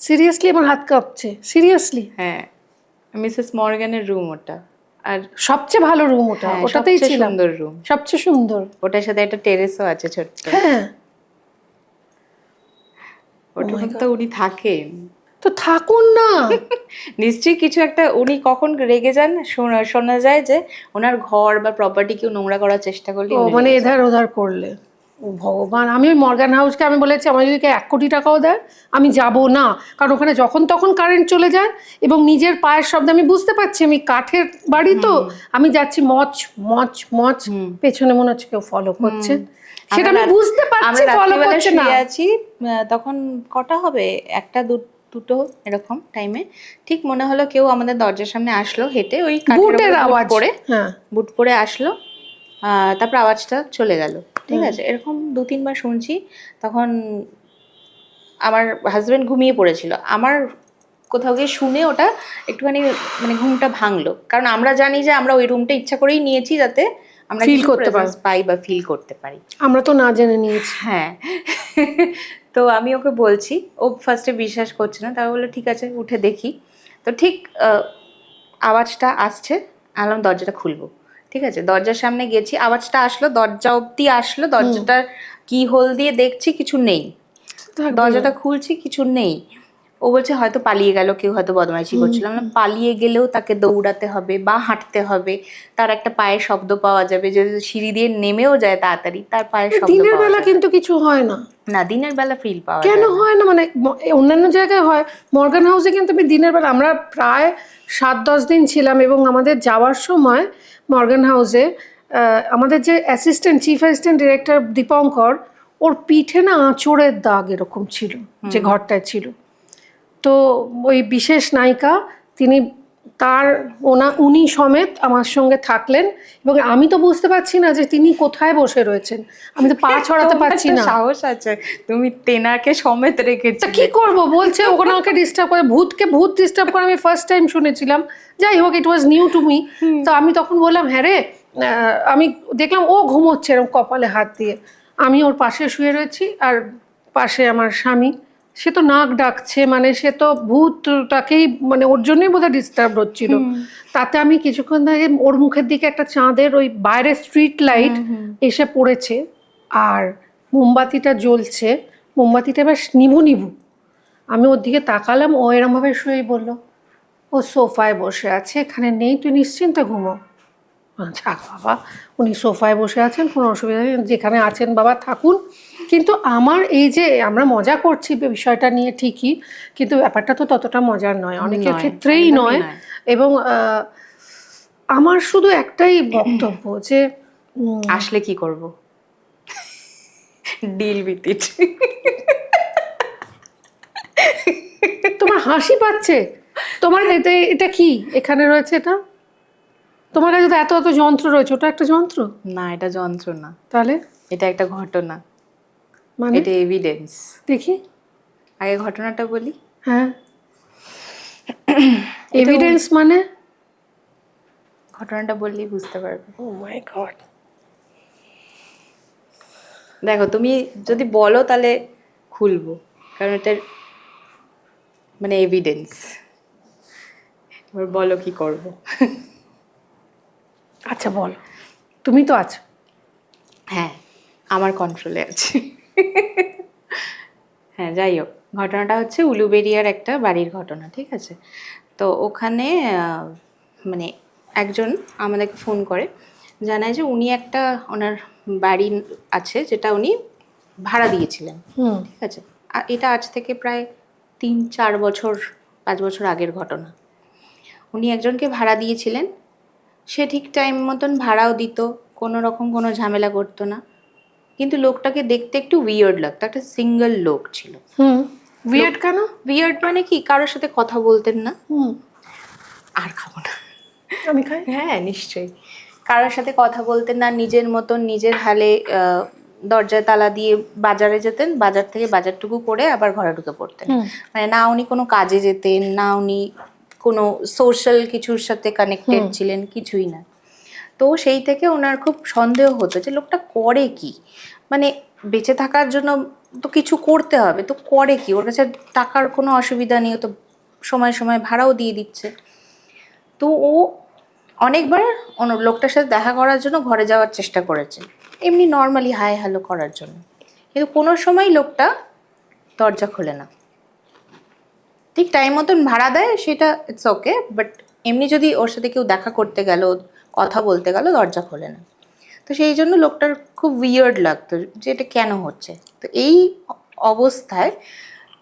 সিরিয়াসলি আমার হাত কাঁপছে, সিরিয়াসলি। হ্যাঁ, মিসেস মর্গানের রুম ওটা, আর সবচেয়ে ভালো রুম ওটা, ওটাতেই ছিলাম। সুন্দর রুম, সবচেয়ে সুন্দর। ওটার সাথে একটা টেরেসও আছে ছোট্ট। হ্যাঁ, ওটার তো উনি থাকেন। তো থাকুন না। নিশ্চয়ই কিছু একটা, উনি কখন রেগে যান শোনা যায় যে ওনার ঘর বা প্রপার্টি কেউ নোংরা করার চেষ্টা করলে ও উনি মানে রেগে যান। এধার ওধার করলে, ও ভগবান। আমি ওই মর্গান হাউসকে আমি বলেছি আমার যদি 1 কোটি টাকাও দেয় আমি যাব না, কারণ ওখানে যখন তখন কারেন্ট চলে যায় এবং নিজের পায়ের শব্দ আমি বুঝতে পারছি, আমি কাঠের বাড়ি তো, আমি যাচ্ছি মচ মচ মচ, পেছনে মনে হচ্ছে কেউ ফলো করছে, সেটা আমি বুঝতে পারছি ফলো রাত্রিবেলা করছে না। শুয়ে আছি, তখন কটা হবে, একটা দুটো এরকম টাইমে ঠিক মনে হলো কেউ আমাদের দরজার সামনে আসলো হেঁটে, ওই কাঠের বুটের উপরে বুট আওয়াজ, পরে, হ্যাঁ বুট পরে আসলো। তারপর আওয়াজটা চলে গেল, ঠিক আছে। এরকম 2-3 বার শুনছি। তখন আমার হাজবেন্ড ঘুমিয়ে পড়েছিল, আমার কোথাও গিয়ে শুনে ওটা একটুখানি মানে ঘুমটা ভাঙলো, কারণ আমরা জানি যে আমরা ওই রুমটা ইচ্ছা করেই নিয়েছি যাতে আমরা Feel কিছু করতে পারি। প্রেজেন্স পাই বা ফিল করতে পারি। আমরা তো না জেনে নিয়েছি। হ্যাঁ। তো আমি ওকে বলছি, ও ফার্স্টে বিশ্বাস করছে না, তারপর বললো ঠিক আছে উঠে দেখি। তো ঠিক আওয়াজটা আসছে, আলাম দরজাটা খুলবো, ঠিক আছে। দরজার সামনে গেছি, আওয়াজটা আসলো, দরজা অব্দি আসলো, দরজাটার কি হোল দিয়ে দেখছি কিছু নেই, থাকবে দরজাটা না। খুলছি কিছু নেই। ও বলছে হয়তো পালিয়ে গেল, কেউ হয়তো বদমাইশি করছিল। আমরা পালিয়ে গেলেও তাকে দৌড়াতে হবে বা হাঁটতে হবে, তার একটা পায়ের শব্দ পাওয়া যাবে, যদি সিঁড়ি দিয়ে নেমেও যায় তাড়াতাড়ি তার পায়ের শব্দ দিনের পাওয়া বেলা যাবে। কিন্তু কিছু হয় না। না, দিনের বেলা ফিল পাওয়া কেন যায় না। হয় না, মানে অন্যান্য জায়গায় হয়, মর্গান হাউসে কিন্তু আমি দিনের বেলা, আমরা প্রায় 7-10 দিন ছিলাম এবং আমাদের যাওয়ার সময় মর্গান হাউসে আমাদের যে চিফ অ্যাসিস্ট্যান্ট ডিরেক্টর দীপঙ্কর, ওর পিঠে না আঁচড়ের দাগ এরকম ছিল যে ঘরটায় ছিল। তো ওই বিশেষ নায়িকা তিনি, উনি সমেত আমার সঙ্গে থাকলেন এবং আমি তো বুঝতে পারছি না যে তিনি কোথায় বসে রয়েছেন, আমি তো পা ছড়াতে পারছি তোমার তো না। সাহস আছে, তুমি তেনাকে সমেত তা রেখেছিলে। কি করব, বলছে ওখানে আমাকে ডিস্টার্ব করে, ভূত ডিস্টার্ব করে আমি ফার্স্ট টাইম শুনেছিলাম, যাই হোক ইট ওয়াজ নিউ টু মি। তো আমি তখন বললাম হ্যাঁ রে, আমি দেখলাম ও ঘুমোচ্ছে এরকম কপালে হাত দিয়ে, আমি ওর পাশে শুয়ে রয়েছি আর পাশে আমার স্বামী, সে তো নাক ডাকছে, মানে সে তো ভূতটাকেই, মানে ওর জন্যই বোধহয় ডিস্টার্ব হচ্ছিল। তাতে আমি কিছুক্ষণ আগে ওর মুখের দিকে একটা চাঁদের ওই বাইরের স্ট্রিট লাইট এসে পড়েছে আর মোমবাতিটা জ্বলছে, মোমবাতিটা এবার নিভু নিভু। আমি ওর দিকে তাকালাম, ও এরমভাবে শুয়েই বলল ও সোফায় বসে আছে, এখানে নেই, তুই নিশ্চিন্তে ঘুমো। থাক বাবা, উনি সোফায় বসে আছেন, কোনো অসুবিধা নেই, যেখানে আছেন বাবা থাকুন। কিন্তু আমার এই যে আমরা মজা করছি বিষয়টা নিয়ে ঠিকই, কিন্তু ব্যাপারটা তো ততটা মজার নয়, অনেকের নয়, ক্ষেত্রেই একদমই নয়। নয়। এবং আমার শুধু একটাই বক্তব্য যে আসলে কি করব, ডিল উইথ ইট। তোমার হাসি পাচ্ছে, তোমার এটা কি এখানে রয়েছে, এটা তোমার কাছে তো এত এত যন্ত্র রয়েছে, ওটা একটা যন্ত্র না, এটা যন্ত্র না, তাহলে, এটা একটা ঘটনা, মানে এটা এভিডেন্স। দেখি, আগে ঘটনাটা বলি। হ্যাঁ এভিডেন্স মানে, ঘটনাটা বললেই বুঝতে পারবে। ও মাই গড। দেখো, তুমি যদি বলো তাহলে খুলবো, কারণ এটার মানে এভিডেন্স। এবার বলো কি করব। আচ্ছা বলো, তুমি তো আছো। হ্যাঁ, আমার কন্ট্রোলে আছে। হ্যাঁ, যাই হোক, ঘটনাটা হচ্ছে উলুবেরিয়ার একটা বাড়ির ঘটনা, ঠিক আছে। তো ওখানে মানে একজন আমাদেরকে ফোন করে, জানায় যে উনি একটা, ওনার বাড়ি আছে যেটা উনি ভাড়া দিয়েছিলেন, ঠিক আছে। আর এটা আজ থেকে প্রায় 3-4 বছর 5 বছর আগের ঘটনা। উনি একজনকে ভাড়া দিয়েছিলেন, সে ঠিক টাইম মতন ভাড়াও দিত, কোনো রকম কোনো ঝামেলা করতো না, কিন্তু লোকটাকে দেখতে একটু উইয়ার্ড লাগতো, একটা সিঙ্গেল লোক ছিল। উইয়ার্ড কেন? উইয়ার্ড মানে কি, কারোর সাথে কথা বলতেন না। আর খাবো না, আমি খাই। হ্যাঁ নিশ্চয়ই। কারোর সাথে কথা বলতেন না, নিজের মতন নিজের হালে দরজায় তালা দিয়ে বাজারে যেতেন, বাজার থেকে বাজারটুকু করে আবার ঘরে ঢুকে পড়তেন। মানে না উনি কোনো কাজে যেতেন, না উনি কোনো সোশ্যাল কিছুর সাথে কানেক্টেড ছিলেন, কিছুই না। তো সেই থেকে ওনার খুব সন্দেহ হতো যে লোকটা করে কি, মানে বেঁচে থাকার জন্য তো কিছু করতে হবে, তো করে কি, ওর কাছে টাকার কোনো অসুবিধা নেই, ও তো সময় সময় ভাড়াও দিয়ে দিচ্ছে। তো ও অনেকবার লোকটার সাথে দেখা করার জন্য ঘরে যাওয়ার চেষ্টা করেছে, এমনি নর্মালি হাই হ্যালো করার জন্য, কিন্তু কোনো সময় লোকটা দরজা খোলে না। ঠিক টাইম মতন ভাড়া দেয় সেটা ইটস ওকে, বাট এমনি যদি ওর সাথে কেউ দেখা করতে গেল, কথা বলতে গেল, দরজা খোলে না। তো সেই জন্য লোকটার খুব উইয়ার্ড লাগতো যে এটা কেন হচ্ছে। তো এই অবস্থায়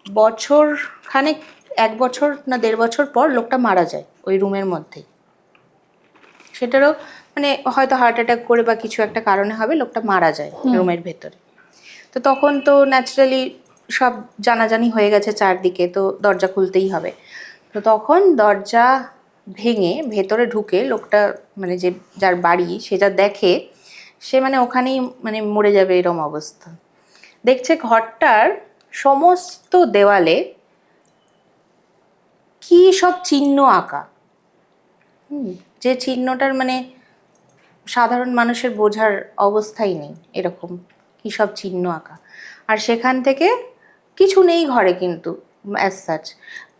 বছর খানেক, 1 বছর না 1.5 বছর পর লোকটা মারা যায় ওই রুমের মধ্যেই। সেটারও মানে হয়তো হার্ট অ্যাটাক করে বা কিছু একটা কারণে হবে লোকটা মারা যায় রুমের ভেতরে। তো তখন তো ন্যাচারালি সব জানাজানি হয়ে গেছে চারদিকে, তো দরজা খুলতেই হবে। তো তখন দরজা ভেঙে ভেতরে ঢুকে লোকটা মানে যে যার বাড়ি সে যা দেখে, সে মানে ওখানেই মানে মরে যাবে এরম অবস্থা। দেখছে ঘরটার সমস্ত দেওয়ালে কি সব চিহ্ন আঁকা, যে চিহ্নটার মানে সাধারণ মানুষের বোঝার অবস্থাই নেই, এরকম কী সব চিহ্ন আঁকা। আর সেখান থেকে কিছু নেই ঘরে কিন্তু অ্যাজ সাচ,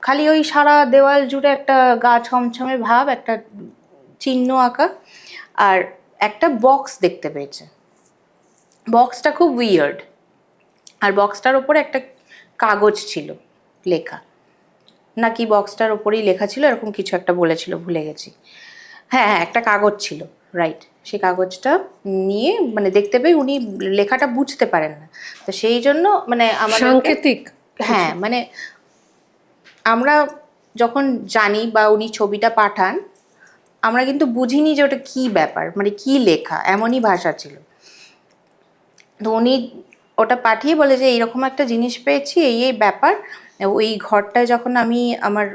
খালি ওই সারা দেওয়াল জুড়ে একটা গা ছমছমে ভাব, একটা চিহ্ন আঁকা, আর একটা বক্স দেখতে পেয়েছে। বক্সটা খুব উইয়ার্ড, আর বক্সটার ওপরে একটা কাগজ ছিল লেখা, নাকি বক্সটার ওপরেই লেখা ছিল এরকম কিছু একটা বলেছিল, ভুলে গেছি। হ্যাঁ হ্যাঁ, একটা কাগজ ছিল, রাইট। সেই কাগজটা নিয়ে মানে দেখতে পেয়ে উনি লেখাটা বুঝতে পারেন না, তো সেই জন্য মানে আমাদের সাংকেতিক। হ্যাঁ মানে আমরা যখন জানি বা উনি ছবিটা পাঠান, আমরা কিন্তু বুঝিনি যে ওটা কী ব্যাপার, মানে কী লেখা, এমনই ভাষা ছিল। তো উনি ওটা পাঠিয়ে বলে যে এইরকম একটা জিনিস পেয়েছি, এই এই ব্যাপার। ওই ঘরটায় যখন আমি আমার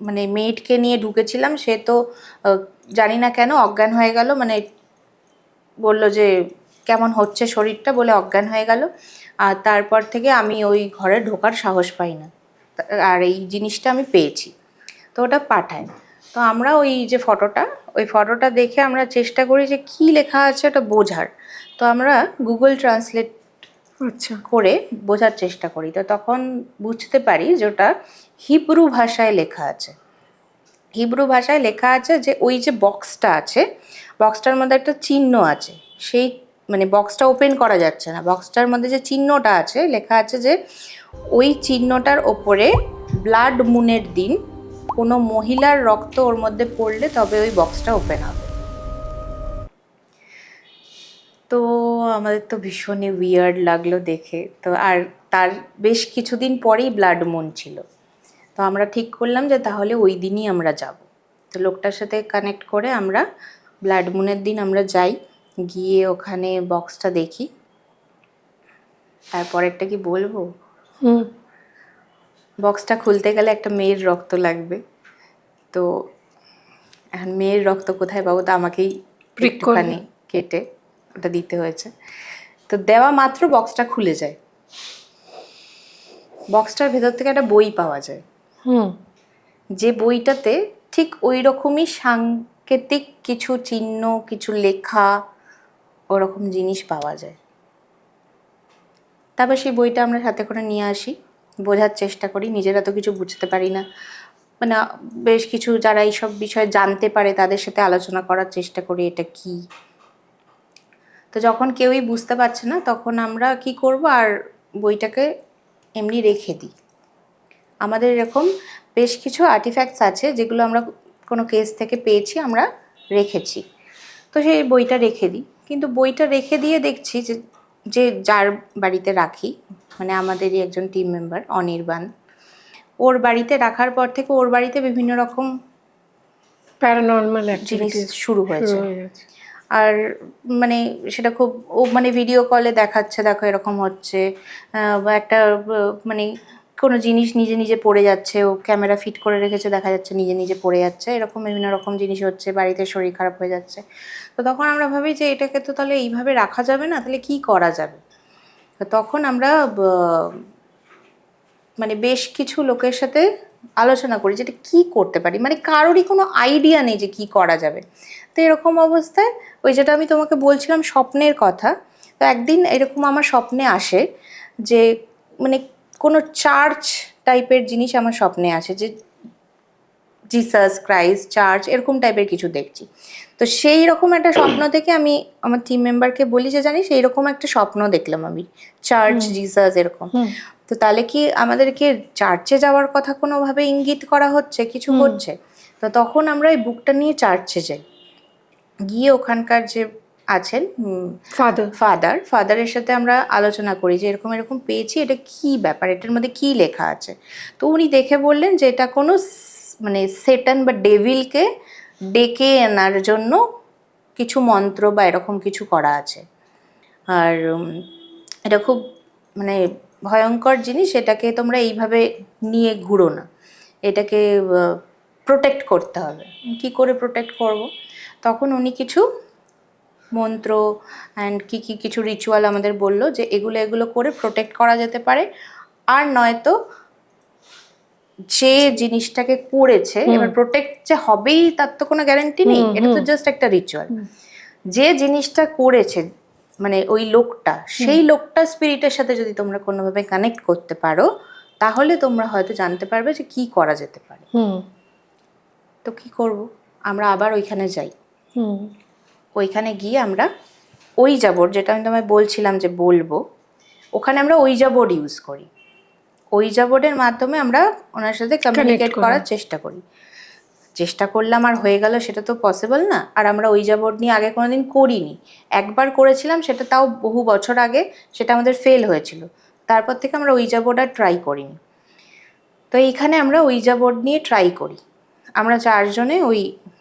মানে মেয়েটকে নিয়ে ঢুকেছিলাম, সে তো জানি না কেন অজ্ঞান হয়ে গেল, মানে বললো যে কেমন হচ্ছে শরীরটা বলে অজ্ঞান হয়ে গেল। আর তারপর থেকে আমি ওই ঘরে ঢোকার সাহস পাই না, আর এই জিনিসটা আমি পেয়েছি। তো ওটা পাঠায়। তো আমরা ওই যে ওই ফটোটা দেখে আমরা চেষ্টা করি যে কী লেখা আছে ওটা বোঝার। তো আমরা গুগল ট্রান্সলেট আচ্ছা, করে বোঝার চেষ্টা করি। তো তখন বুঝতে পারি যে ওটা হিব্রু ভাষায় লেখা আছে। হিব্রু ভাষায় লেখা আছে যে ওই যে বক্সটা আছে, বক্সটার মধ্যে একটা চিহ্ন আছে, সেই মানে বক্সটা ওপেন করা যাচ্ছে না, বক্সটার মধ্যে যে চিহ্নটা আছে লেখা আছে যে ওই চিহ্নটার ওপরে ব্লাড মুনের দিন কোনো মহিলার রক্ত ওর মধ্যে পড়লে তবে ওই বক্সটা ওপেন হবে। তো আমাদের তো ভীষণই উইয়ার্ড লাগলো দেখে। তো আর তার বেশ কিছুদিন পরেই ব্লাড মুন ছিল। তো আমরা ঠিক করলাম যে তাহলে ওই দিনই আমরা যাব। তো লোকটার সাথে কানেক্ট করে আমরা ব্লাড মুনের দিন আমরা যাই, গিয়ে ওখানে বক্সটা দেখি। তারপরেরটা কি বলবো? বক্সটা খুলতে গেলে একটা মেয়ের রক্ত লাগবে। তো এখন মেয়ের রক্ত কোথায় পাবো, তো আমাকেই একটুখানি কেটে ওটা দিতে হয়েছে। তো দেওয়া মাত্র বক্সটা খুলে যায়, বক্সটার ভেতর থেকে একটা বই পাওয়া যায়, যে বইটাতে ঠিক ওই রকমই সাংকেতিক কিছু চিহ্ন, কিছু লেখা, ওরকম জিনিস পাওয়া যায়। তারপর সেই বইটা আমরা সাথে করে নিয়ে আসি, বোঝার চেষ্টা করি, নিজেরা তো কিছু বুঝতে পারি না, মানে বেশ কিছু যারা এইসব বিষয়ে জানতে পারে তাদের সাথে আলোচনা করার চেষ্টা করি এটা কি। তো যখন কেউই বুঝতে পারছে না তখন আমরা কি করব, আর বইটাকে এমনি রেখে দিই। আমাদের এরকম বেশ কিছু আর্টিফ্যাক্টস আছে যেগুলো আমরা কোনো কেস থেকে পেয়েছি, আমরা রেখেছি। তো সেই বইটা রেখে দিই, কিন্তু বইটা রেখে দিয়ে দেখছি যে যে যার বাড়িতে রাখি, মানে আমাদেরই একজন টিম মেম্বার অনির্বাণ, ওর বাড়িতে রাখার পর থেকে ওর বাড়িতে বিভিন্ন রকম প্যারানর্মাল জিনিস অ্যাক্টিভিটিস শুরু হয়েছে। গেছে। আর মানে সেটা খুব ও মানে ভিডিও কলে দেখাচ্ছে, দেখো এরকম হচ্ছে, বা একটা মানে কোনো জিনিস নিজে নিজে পড়ে যাচ্ছে, ও ক্যামেরা ফিট করে রেখেছে, দেখা যাচ্ছে নিজে নিজে পড়ে যাচ্ছে, এরকম বিভিন্ন রকম জিনিস হচ্ছে, বাড়িতে শরীর খারাপ হয়ে যাচ্ছে। তো তখন আমরা ভাবি যে এটাকে তো তাহলে এইভাবে রাখা যাবে না, তাহলে কী করা যাবে। তো তখন আমরা মানে বেশ কিছু লোকের সাথে আলোচনা করি যেটা কী করতে পারি, মানে কারোরই কোনো আইডিয়া নেই যে কী করা যাবে। তো এরকম অবস্থায় ওই যেটা আমি তোমাকে বলছিলাম স্বপ্নের কথা, তো একদিন এরকম আমার স্বপ্নে আসে যে মানে কোনো চার্চ টাইপের জিনিস আমার স্বপ্নে আসে, যে জিসাস ক্রাইস্ট চার্চ এরকম টাইপের কিছু দেখছি। তো সেই রকম একটা স্বপ্ন থেকে আমি আমার টিম মেম্বারকে বলি যে জানিস এইরকম একটা স্বপ্ন দেখলাম আমি, চার্চ জিসাস এরকম। তো তো তাহলে কি আমাদেরকে চার্চে যাওয়ার কথা কোনোভাবে ইঙ্গিত করা হচ্ছে, কিছু হচ্ছে? তো তখন আমরা এই বুকটা নিয়ে চার্চে যাই, গিয়ে ওখানকার যে আছেন ফাদারের সাথে আমরা আলোচনা করি যে এরকম এরকম পেয়েছি, এটা কি ব্যাপার, এটার মধ্যে কি লেখা আছে। তো উনি দেখে বললেন যে এটা কোনো মানে সেটান বা ডেভিলকে ডেকে আনার জন্য কিছু মন্ত্র বা এরকম কিছু করা আছে। আর এটা খুব মানে ভয়ঙ্কর জিনিস, এটাকে তোমরা এইভাবে নিয়ে ঘুরো না, এটাকে প্রোটেক্ট করতে হবে। কি করে প্রোটেক্ট করব? তখন উনি কিছু মন্ত্র অ্যান্ড কি কিছু রিচুয়াল আমাদের বললো যে এগুলো এগুলো করে প্রোটেক্ট করা যেতে পারে। আর নয়তো যে জিনিসটাকে করেছে, এবার প্রোটেক্ট যে হবেই তার তো কোনো গ্যারান্টি নেই, এটা তো জাস্ট একটা রিচুয়াল। যে জিনিসটা করেছে মানে ওই লোকটা, সেই লোকটা স্পিরিটের সাথে যদি তোমরা কোনোভাবে কানেক্ট করতে পারো, তাহলে তোমরা হয়তো জানতে পারবে যে কি করা যেতে পারে। তো কি করব, আমরা আবার ওইখানে যাই। ওইখানে গিয়ে আমরা ওইজা বোর্ড, যেটা আমি তোমায় বলছিলাম যে বলবো, ওখানে আমরা ওইজা বোর্ড ইউজ করি। ওইজা বোর্ডের মাধ্যমে আমরা ওনার সাথে কমিউনিকেট করার চেষ্টা করি। চেষ্টা করলাম আর হয়ে গেল, সেটা তো পসিবল না। আর আমরা ওইজা বোর্ড নিয়ে আগে কোনোদিন করিনি, একবার করেছিলাম, সেটা তাও বহু বছর আগে, সেটা আমাদের ফেল হয়েছিল। তারপর থেকে আমরা ওইজা বোর্ড আর ট্রাই করিনি। তো এইখানে আমরা ওইজা বোর্ড নিয়ে ট্রাই করি। আমরা চারজনে ওই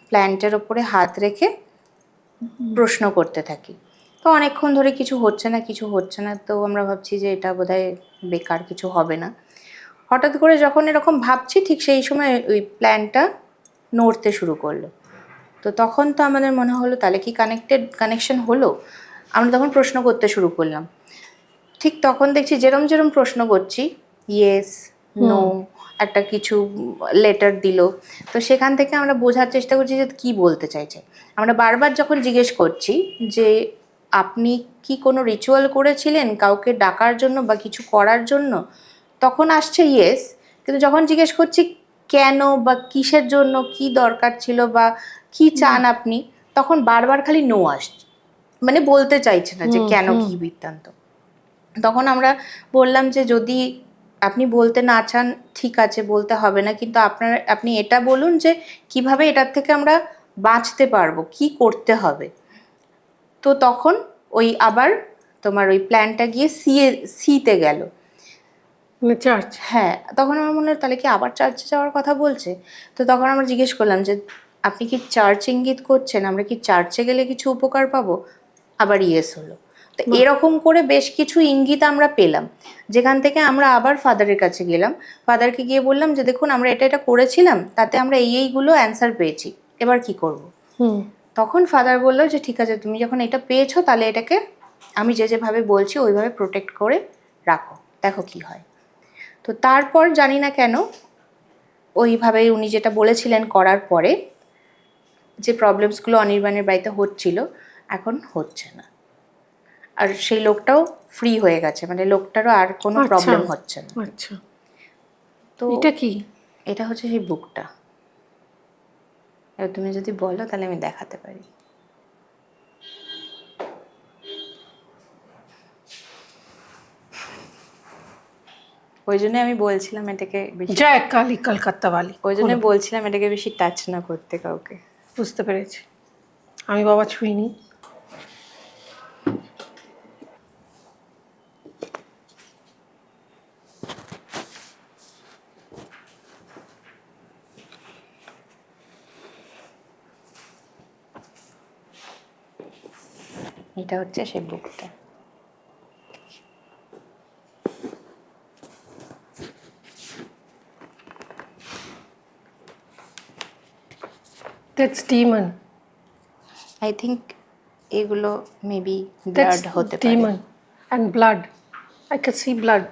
প্ল্যান্টের ওপরে হাত রেখে প্রশ্ন করতে থাকি। তো অনেকক্ষণ ধরে কিছু হচ্ছে না কিছু হচ্ছে না, তো আমরা ভাবছি যে এটা বোধহয় বেকার, কিছু হবে না। হঠাৎ করে যখন এরকম ভাবছি, ঠিক সেই সময় ওই প্ল্যান্টটা নড়তে শুরু করলো। তো তখন তো আমাদের মনে হলো তাহলে কি কানেকশন হলো। আমরা তখন প্রশ্ন করতে শুরু করলাম। ঠিক তখন দেখছি যেরম যেরম প্রশ্ন করছি, ইয়েস নো একটা কিছু লেটার দিল। তো সেখান থেকে আমরা বোঝার চেষ্টা করছি যে কি বলতে চাইছে। আমরা বারবার যখন জিজ্ঞেস করছি যে আপনি কি কোনো রিচুয়াল করেছিলেন কাউকে ডাকার জন্য বা কিছু করার জন্য, তখন আসছে ইয়েস। কিন্তু যখন জিজ্ঞেস করছি কেন বা কিসের জন্য, কি দরকার ছিল বা কি চান আপনি, তখন বারবার খালি নো আসছে, মানে বলতে চাইছে না যে কেন, কি বৃত্তান্ত। তখন আমরা বললাম যে যদি আপনি বলতে না চান ঠিক আছে, বলতে হবে না, কিন্তু আপনি এটা বলুন যে কিভাবে এটার থেকে আমরা বাঁচতে পারবো, কি করতে হবে। তো তখন ওই আবার তোমার ওই প্ল্যানটা গিয়ে সিতে গেল, চার্চ। হ্যাঁ, তখন আমার মনে হলো তাহলে কি আবার চার্চে যাওয়ার কথা বলছে। তো তখন আমরা জিজ্ঞেস করলাম যে আপনি কি চার্চ ইঙ্গিত করছেন, আমরা কি চার্চে গেলে কিছু উপকার পাবো? আবার ইয়েস হলো। তো এরকম করে বেশ কিছু ইঙ্গিত আমরা পেলাম, যেখান থেকে আমরা আবার ফাদারের কাছে গেলাম। ফাদারকে গিয়ে বললাম যে দেখুন আমরা এটা করেছিলাম, তাতে আমরা এইগুলো অ্যান্সার পেয়েছি, এবার কি করব। তখন ফাদার বললো যে ঠিক আছে, তুমি যখন এটা পেয়েছো তাহলে এটাকে আমি যেভাবে বলছি ওইভাবে প্রোটেক্ট করে রাখো, দেখো কি হয়। তো তারপর জানি না কেন ওইভাবে উনি যেটা বলেছিলেন করার পরে যে প্রবলেমসগুলো অনির্বাণের বাড়িতে হচ্ছিল, এখন হচ্ছে না। আর সেই লোকটাও ফ্রি হয়ে গেছে, মানে লোকটারও আর কোনো প্রবলেম হচ্ছে না। আচ্ছা, তো এটা কি? এটা হচ্ছে সেই বুকটা। এবার তুমি যদি বলো তাহলে আমি দেখাতে পারি। ওই জন্য আমি বলছিলাম এটাকে বেশি, জয় কালী কলকাতা বালি, ওই জন্য বলছিলাম এটাকে বেশি টাচ না করতে কাউকে। বুঝতে পেরেছি, আমি বাবা ছুঁইনি। এটা হচ্ছে সেই বুকটা। That's demon. I think এগুলো মেবি ব্লাড হতে পারে। Demon and blood. I can see blood.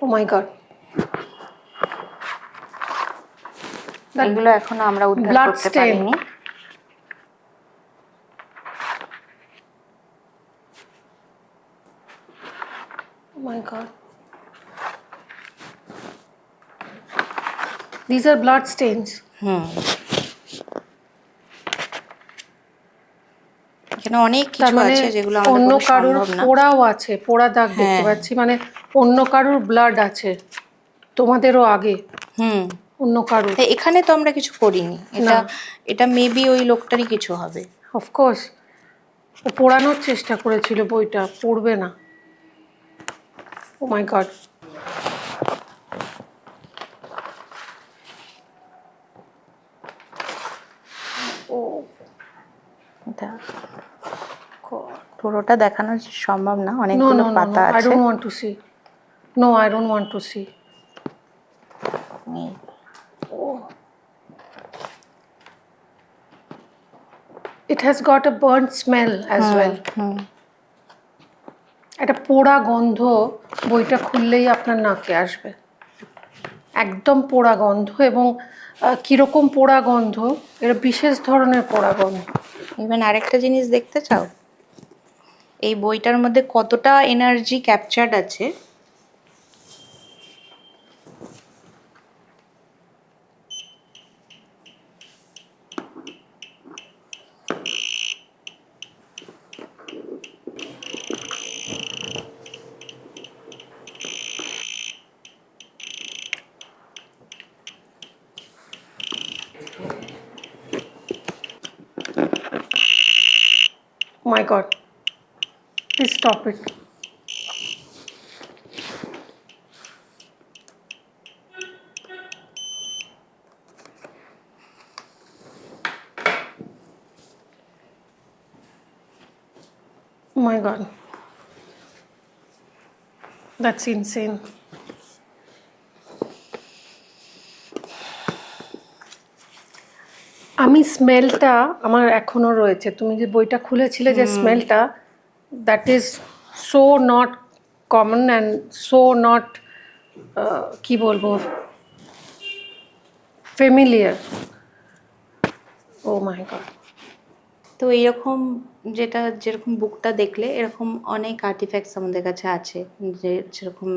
Oh my God. এগুলো এখনো আমরা উদ্ধার blood করতে stain. পারিনি। Oh my God. These are blood stains. এখানে মানে অনেক তার কিছু মানে আছে যেগুলো আমাদের অন্য পক্ষে কারোর সম্ভব না। পোড়াও আছে, পোড়া দাগ দেখতে হ্যাঁ। পাচ্ছি, মানে অন্য কারোর ব্লাড আছে তোমাদেরও আগে, হুম। অন্য কারোর। তাই এখানে তো আমরা কিছু করিনি, এটা না। এটা মেবি ওই লোকটারই কিছু হবে। অফকোর্স ও পোড়ানোর চেষ্টা করেছিল, বইটা পড়বে না। ও মাই গড। ও এটা পুরোটা দেখানো সম্ভব না, নো অনেকগুলো নো নো পাতা নো, আই আছে। Don't want to see. No, I don't want to see. It has got a burnt smell as well. Hmm. একটা পোড়া গন্ধ বইটা খুললেই আপনার নাকে আসবে, একদম পোড়া গন্ধ। এবং কিরকম পোড়া গন্ধ, এটা বিশেষ ধরনের পোড়া গন্ধ। ইভেন আরেকটা জিনিস দেখতে চাও, এই বইটার মধ্যে কতটা এনার্জি ক্যাপচার্ড আছে। My God, please stop it. Oh my God, that's insane. আমি স্মেলটা আমার এখনো রয়েছে, তুমি যে বইটা খুলেছিলে যে স্মেলটা, that is so not common and so not, কি বলবো, ফেমিলিয়ার। ও মাই গড। তো এইরকম যেরকম বুকটা দেখলে এরকম অনেক আর্টিফ্যাক্টস আমাদের কাছে আছে, যেরকম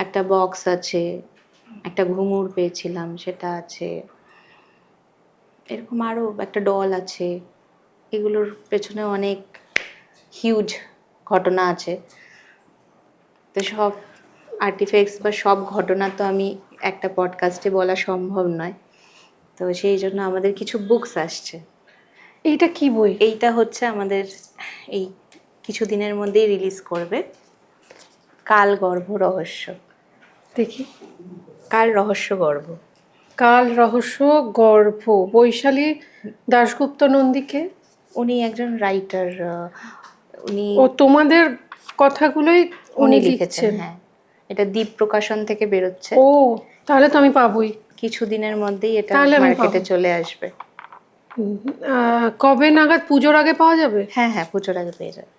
একটা বক্স আছে, একটা ঘুঙুর পেয়েছিলাম সেটা আছে, এরকম আরও একটা ডল আছে। এগুলোর পেছনে অনেক হিউজ ঘটনা আছে। তো সব আর্টিফ্যাক্টস বা সব ঘটনা তো আমি একটা পডকাস্টে বলা সম্ভব নয়, তো সেই জন্য আমাদের কিছু বুকস আসছে। এইটা কি বই? এইটা হচ্ছে আমাদের এই কিছুদিনের মধ্যেই রিলিজ করবে, কাল গর্ভ রহস্য। দেখি। কাল রহস্য গর্ভ। কাল রহস্য গর্ভ, বৈশালী দাশগুপ্ত নন্দীকে। উনি একজন রাইটার, উনি ও তোমাদের কথাগুলোই উনি লিখেছেন। লিখছেন? হ্যাঁ, এটা দ্বীপ প্রকাশন থেকে বেরোচ্ছে। ও, তাহলে তো আমি পাবোই। কিছুদিনের মধ্যেই এটা তাহলে আমি মার্কেটে পাবো। চলে আসবে। কবে নাগাদ, পুজোর আগে পাওয়া যাবে? হ্যাঁ হ্যাঁ, পুজোর আগে পেয়ে যাবে।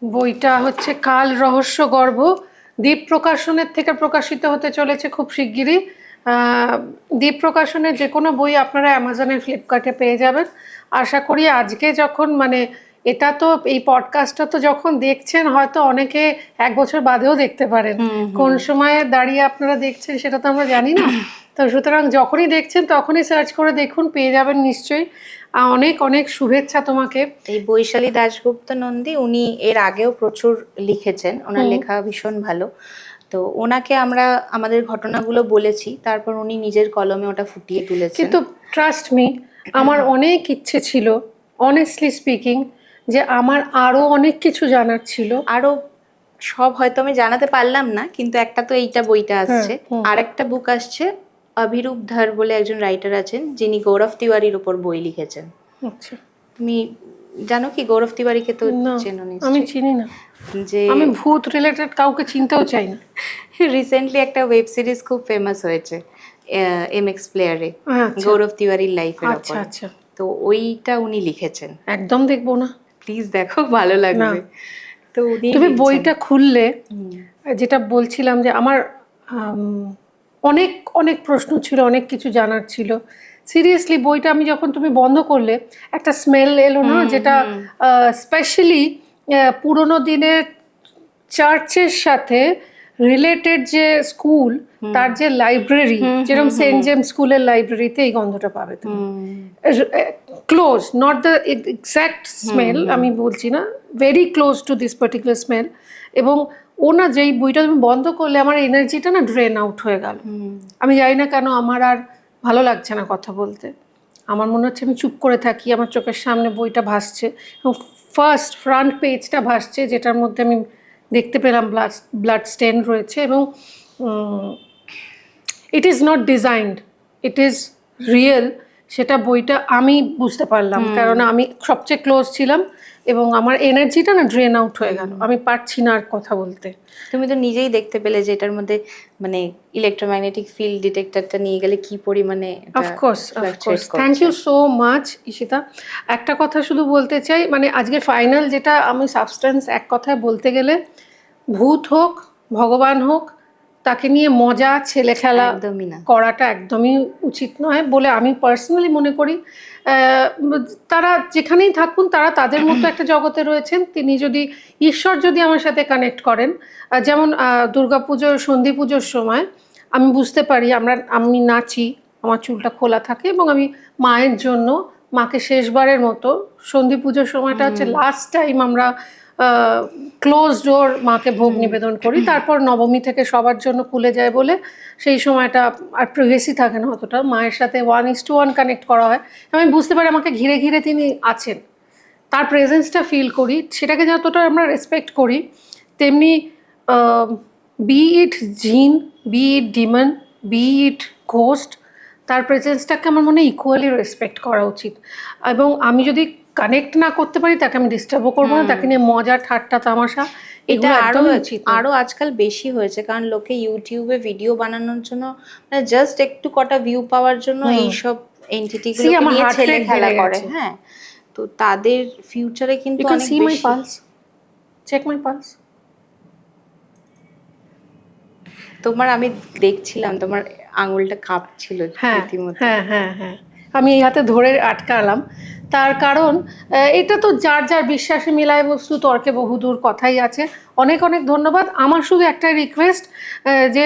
বইটা হচ্ছে কাল রহস্য গর্ভ, দ্বীপ প্রকাশনের থেকে প্রকাশিত হতে চলেছে খুব শিগগিরই। দ্বীপ প্রকাশনের যে কোনো বই আপনারা অ্যামাজনে, ফ্লিপকার্টে পেয়ে যাবেন। আশা করি আজকে যখন, মানে এটা তো, এই পডকাস্টটা তো যখন দেখছেন হয়তো অনেকে 1 বছর বাদেও দেখতে পারেন, কোন সময়ে দাঁড়িয়ে আপনারা দেখছেন সেটা তো আমরা জানি না। তো সুতরাং যখনই দেখছেন তখনই সার্চ করে দেখুন, পেয়ে যাবেন নিশ্চয়ই। অনেক অনেক শুভেচ্ছা তোমাকে। এই বৈশালী দাশগুপ্ত নন্দী, উনি এর আগেও প্রচুর লিখেছেন, ওনার লেখা ভীষণ ভালো। তো ওনাকে আমরা আমাদের ঘটনাগুলো বলেছি, তারপর উনি নিজের কলমে ওটা ফুটিয়ে তুলেছেন। কিন্তু ট্রাস্ট মি, আমার অনেক ইচ্ছে ছিল, অনেস্টলি স্পিকিং, যে আমার আরো অনেক কিছু জানার ছিল। আরো সব হয়তো আমি জানাতে পারলাম না, কিন্তু একটা তো এইটা বইটা আসছে, আর একটা বুক আসছে। অভিরূপ ধর বলে একজন রাইটার আছেন, যিনি গৌরব তিওয়ারির উপর বই লিখেছেন। আচ্ছা। তুমি জানো কি গৌরব তিওয়ারিকে? তো না, চেনো আমি নিশ্চয়ই। চিনি না। যে আমি ভূত রিলেটেড কাউকে চিনতেও চাই না। রিসেন্টলি একটা ওয়েব সিরিজ খুব ফেমাস হয়েছে এমএক্স প্লেয়ারে, আচ্ছা গৌরব তিওয়ারির লাইফের আচ্ছা উপর। আচ্ছা, তো ওইটা উনি লিখেছেন। একদম দেখবো না। প্লিজ দেখো, ভালো লাগবে। তো উনি তুমি লিখছেন। বইটা খুললে, যেটা বলছিলাম যে আমার অনেক অনেক প্রশ্ন ছিল, অনেক কিছু জানার ছিল। সিরিয়াসলি বইটা আমি যখন তুমি বন্ধ করলে, একটা স্মেল এলো না, যেটা স্পেশালি পুরোনো দিনের চার্চের সাথে রিলেটেড যে স্কুল, তার যে লাইব্রেরি, যেরকম সেন্ট জেমস স্কুলের লাইব্রেরিতে এই গন্ধটা পাবে তুমি। Close, not the exact smell, আমি বলছি না, very close to this particular smell. এবং ও না, যেই বইটা তুমি বন্ধ করলে আমার এনার্জিটা না ড্রেন আউট হয়ে গেল। আমি জানি না কেন আমার আর ভালো লাগছে না কথা বলতে। আমার মনে হচ্ছে আমি চুপ করে থাকি, আমার চোখের সামনে বইটা ভাসছে এবং ফ্রন্ট পেজটা ভাসছে, যেটার মধ্যে আমি দেখতে পেলাম ব্লাড স্টেন রয়েছে। এবং it is not designed, it is real. সেটা বইটা আমি বুঝতে পারলাম, কারণ আমি সবচেয়ে ক্লোজ ছিলাম এবং আমার এনার্জিটা না ড্রেন আউট হয়ে গেল, আমি পারছি না আর কথা বলতে। তুমি তো নিজেই দেখতে পেলে যে এটার মধ্যে মানে ইলেকট্রোম্যাগনেটিক ফিল্ড ডিটেক্টরটা নিয়ে গেলে কি পরিমাণে of course thank you so much Ishita. একটা কথা শুধু বলতে চাই, মানে আজকে ফাইনাল যেটা আমি সাবস্টেন্স এক কথায় বলতে গেলে, ভূত হোক ভগবান হোক, তাকে নিয়ে মজা ছেলে খেলা একদমই না। করাটা একদমই উচিত নয় বলে আমি পার্সোনালি মনে করি। তারা যেখানেই থাকুন, তারা তাদের মতো একটা জগতে রয়েছেন। তিনি যদি ঈশ্বর যদি আমার সাথে কানেক্ট করেন, যেমন দুর্গাপুজোর সন্ধি পুজোর সময় আমি বুঝতে পারি, আমি নাচি, আমার চুলটা খোলা থাকে এবং আমি মায়ের জন্য, মাকে শেষবারের মতো, সন্ধি পুজোর সময়টা হচ্ছে লাস্ট টাইম আমরা ক্লোজ ডোর মাকে ভোগ নিবেদন করি। তারপর নবমী থেকে সবার জন্য খুলে যায় বলে সেই সময়টা আর প্রিভেসি থাকে না অতটা, মায়ের সাথে 1:1 কানেক্ট করা হয়। আমি বুঝতে পারি আমাকে ঘিরে ঘিরে তিনি আছেন, তার প্রেজেন্সটা ফিল করি, সেটাকে যতটা আমরা রেসপেক্ট করি, তেমনি বি ইট জিন, বি ইট ডিমন, বি ইট ঘোস্ট, তার প্রেজেন্সটাকে আমার মনে হয় ইকুয়ালি রেসপেক্ট করা উচিত। এবং আমি যদি কানেক্ট না করতে পারি, তাকে আমি ডিস্টার্বও করবো না, তাকে নিয়ে মজা ঠাট্টা তামাশা এটা এগুলো আরো একদমই উচিত না। আরো আজকাল বেশি হয়েছে, কারণ লোকে ইউটিউবে ভিডিও বানানোর জন্য, মানে জাস্ট একটু কটা ভিউ পাওয়ার জন্য এইসব এন্টিটি গুলো আমার নিয়ে heart ছেলে rate খেলা বেড়ে করে। গেছে। হ্যাঁ, তো তাদের ফিউচারে কিন্তু You can অনেক see my বেশি। pulse. Check my pulse. তোমার আমি দেখছিলাম তোমার আঙুলটা কাঁপছিল রীতিমতো। হ্যাঁ, আমি এই হাতে ধরে আটকালাম। তার কারণ এটা তো যার যার বিশ্বাসে মিলায় বস্তু, তর্কে বহুদূর, কথাই আছে। অনেক অনেক ধন্যবাদ। আমার শুধু একটা রিকোয়েস্ট, যে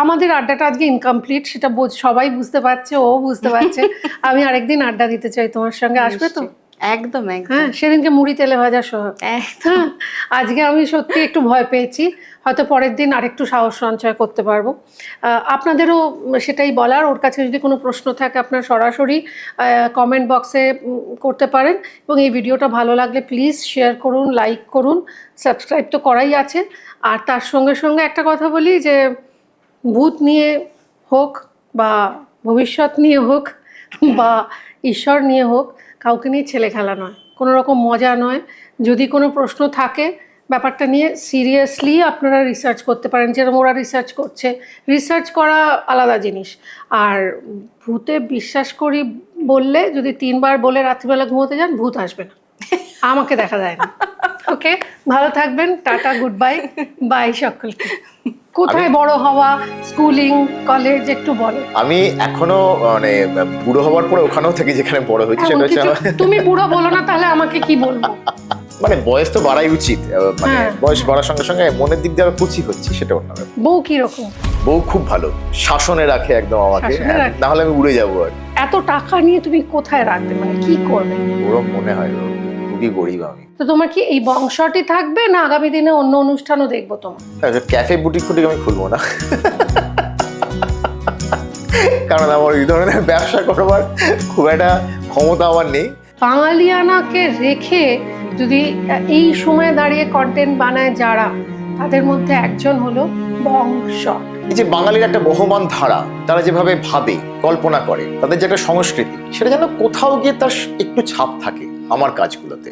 আমাদের আড্ডাটা আজকে ইনকমপ্লিট, সেটা সবাই বুঝতে পারছে, ও বুঝতে পারছে। আমি আরেকদিন আড্ডা দিতে চাই তোমার সঙ্গে, আসবে তো? একদম একদম। হ্যাঁ, সেদিনকে মুড়ি তেলে ভাজা সহ। একদম। আজকে আমি সত্যি একটু ভয় পেয়েছি, হয়তো পরের দিন আরেকটু সাহস সঞ্চয় করতে পারবো। আপনাদেরও সেটাই বলার, ওর কাছে যদি কোনো প্রশ্ন থাকে আপনারা সরাসরি কমেন্ট বক্সে করতে পারেন। এবং এই ভিডিওটা ভালো লাগলে প্লিজ শেয়ার করুন, লাইক করুন, সাবস্ক্রাইব তো করাই আছে। আর তার সঙ্গে সঙ্গে একটা কথা বলি, যে ভূত নিয়ে হোক বা ভবিষ্যৎ নিয়ে হোক বা ঈশ্বর নিয়ে হোক, কাউকে নিয়ে ছেলে খেলা নয়, কোনো রকম মজা নয়। যদি কোনো প্রশ্ন থাকে ব্যাপারটা নিয়ে, সিরিয়াসলি আপনারা রিসার্চ করতে পারেন, যেরকম ওরা রিসার্চ করছে। রিসার্চ করা আলাদা জিনিস। আর ভূতে বিশ্বাস করি বললে, যদি 3 বার বলে রাত্রিবেলা ঘুমোতে যান, ভূত আসবে না, আমাকে দেখা যায় না। ওকে, ভালো থাকবেন, টাটা, গুড বাই, বাই সকলকে। কোথায় বড় হওয়া, স্কুলিং, কলেজ, একটু বলো। আমি এখনো মানে বুড়ো হওয়ার পরে ওখানেও থাকি যেখানে বড় হয়েছে, সেটা হচ্ছে তুমি বুড়ো বলো না, তাহলে আমাকে কি বলবো? মানে বয়স তো বাড়াই উচিত, মানে বয়স বাড়ার সঙ্গে সঙ্গে মনের দিক দিয়ে আরো কুচি হচ্ছে, সেটা অন্য ব্যাপার। বউ কি রকম? বউ খুব ভালো, শাসনে রাখে একদম আমাকে, না হলে আমি উড়ে যাবো। আর এত টাকা নিয়ে তুমি কোথায় রাখবে, মানে কি করবে? ওরম মনে হয়, খুবই গরিব আমি। তো তোমার কি এই বংশটি থাকবে, না আগামী দিনে অন্য অনুষ্ঠানও দেখবো তোমার? ক্যাফে বুটিক ফুটিক আমি খুলবো না, কারণ আমার এই ধরনের ব্যবসা করবার খুব একটা ক্ষমতা আমার নেই। বাঙালিয়ানাকে রেখে যদি এই সময়ে দাঁড়িয়ে কন্টেন্ট বানায় যারা, তাদের মধ্যে একজন হলো বংশ। এই যে বাঙালির একটা বহমান ধারা, তারা যেভাবে ভাবে, কল্পনা করে, তাদের যে একটা সংস্কৃতি, সেটা যেন কোথাও গিয়ে তার একটু ছাপ থাকে আমার কাজগুলোতে।